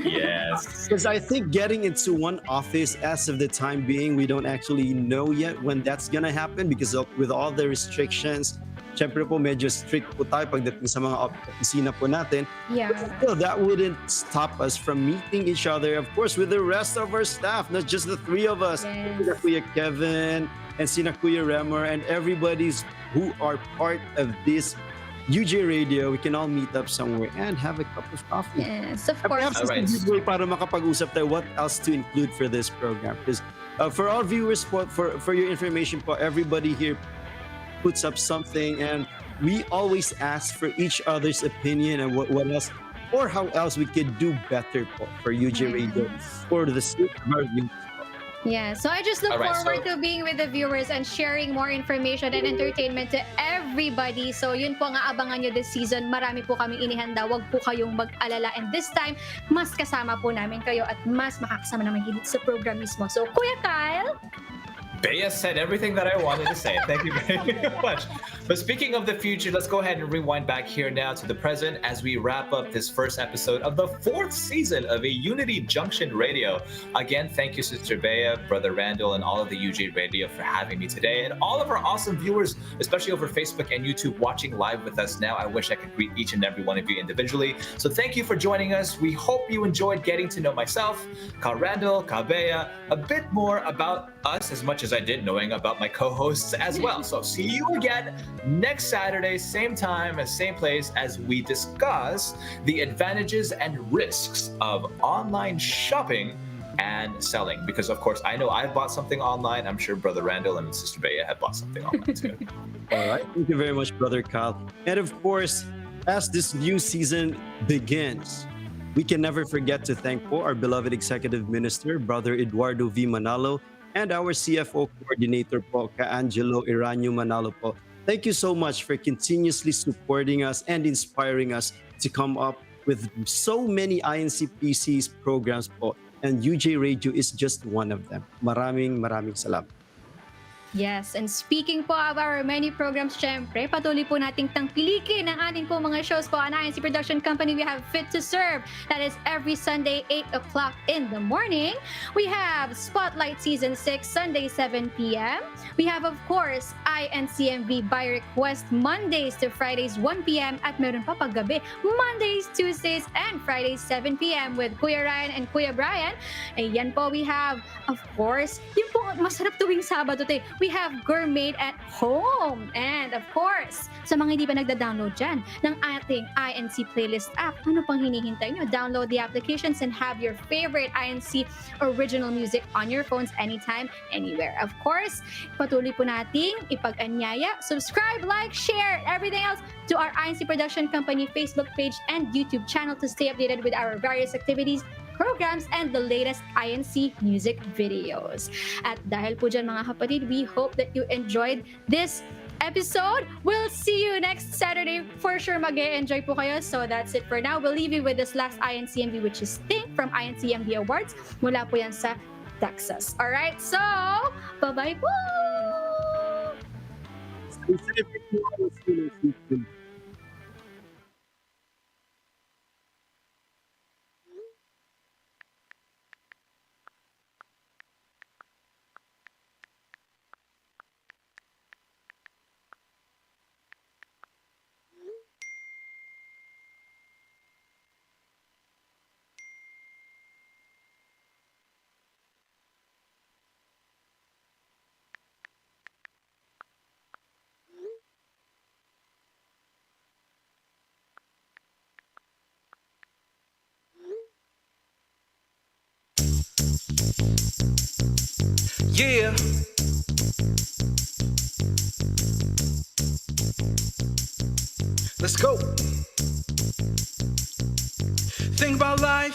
Yes. Because I think getting into one office as of the time being, we don't actually know yet when that's gonna happen because with all the restrictions, syempre po medyo strict po tayo pagdating sa mga opisina po natin. Yeah. But still, that wouldn't stop us from meeting each other, of course, with the rest of our staff, not just the three of us. Yes. Sina Kuya Kevin and Sina Kuya Remmer and everybody's who are part of this UJ Radio. We can all meet up somewhere and have a cup of coffee. Yes, of And course. perhaps this is a good way para makapag-usap tayo what else to include for this program. Because for our viewers, for your information, everybody here puts up something and we always ask for each other's opinion and what else or how else we could do better for UJ Radio for the sake of our viewers. Yeah, so I just look Alright, forward to being with the viewers and sharing more information and entertainment to everybody. So yun po nga abangan nyo this season. Marami po kaming inihanda. Huwag po kayong mag-alala. And this time, mas kasama po namin kayo at mas makakasama naman dito sa program mismo. So Kuya Kyle? Bea said everything that I wanted to say. Thank you very much. But speaking of the future, let's go ahead and rewind back here now to the present as we wrap up this first episode of the fourth season of a Unity Junction Radio. Again, thank you, Sister Bea, Brother Randel, and all of the UJ Radio for having me today, and all of our awesome viewers, especially over Facebook and YouTube, watching live with us now. I wish I could greet each and every one of you individually. So thank you for joining us. We hope you enjoyed getting to know myself, Ka Randel, Ka Bea, a bit more about us as much as I did knowing about my co-hosts as well. So see you again next Saturday, same time and same place as we discuss the advantages and risks of online shopping and selling. Because of course, I know I've bought something online. I'm sure Brother Randel and Sister Bea have bought something online too. All right. Thank you very much, Brother Kyle. And of course, as this new season begins, we can never forget to thank our beloved Executive Minister, Brother Eduardo V. Manalo, and our CFO coordinator Ka Angelo Iranyo Manalo po. Thank you so much for continuously supporting us and inspiring us to come up with so many INCPC's programs po. And UJ Radio is just one of them. Maraming salamat. Yes, and speaking po of our many programs, syempre, patuloy po nating tangkilikin ang ating po mga shows po. An INC Production Company, we have Fit to Serve. That is every Sunday, 8 o'clock in the morning. We have Spotlight Season 6, Sunday, 7 p.m. We have, of course, INCMV by request, Mondays to Fridays, 1 p.m. At meron pa paggabi, Mondays, Tuesdays, and Fridays, 7 p.m. with Kuya Ryan and Kuya Brian. Ayan po, we have, of course, yung po masarap tuwing Sabado tayo. We have Gourmet at Home. And of course, sa mga hindi pa nagda-download dyan ng ating INC Playlist app, ano pang hinihintay nyo? Download the applications and have your favorite INC original music on your phones anytime, anywhere. Of course, patuloy po nating ipag-anyaya, subscribe, like, share, everything else to our INC Production Company Facebook page and YouTube channel to stay updated with our various activities, programs, and the latest INC music videos. At dahil po dyan mga kapatid, we hope that you enjoyed this episode. We'll see you next Saturday. For sure, mag-e-enjoy po kayo. So that's it for now. We'll leave you with this last INCMB, which is Think from INCMB Awards. Mula po yan sa Texas. Alright, so, bye-bye po! Stay safe, everyone. See you next week. Yeah. Let's go. Think about life.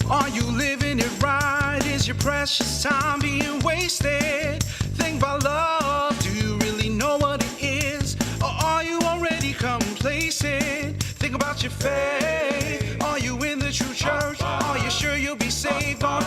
Are you living it right? Is your precious time being wasted? Think about love. Do you really know what it is? Or are you already complacent? Think about your faith. Are you in the true church? Are you sure you'll be saved? Or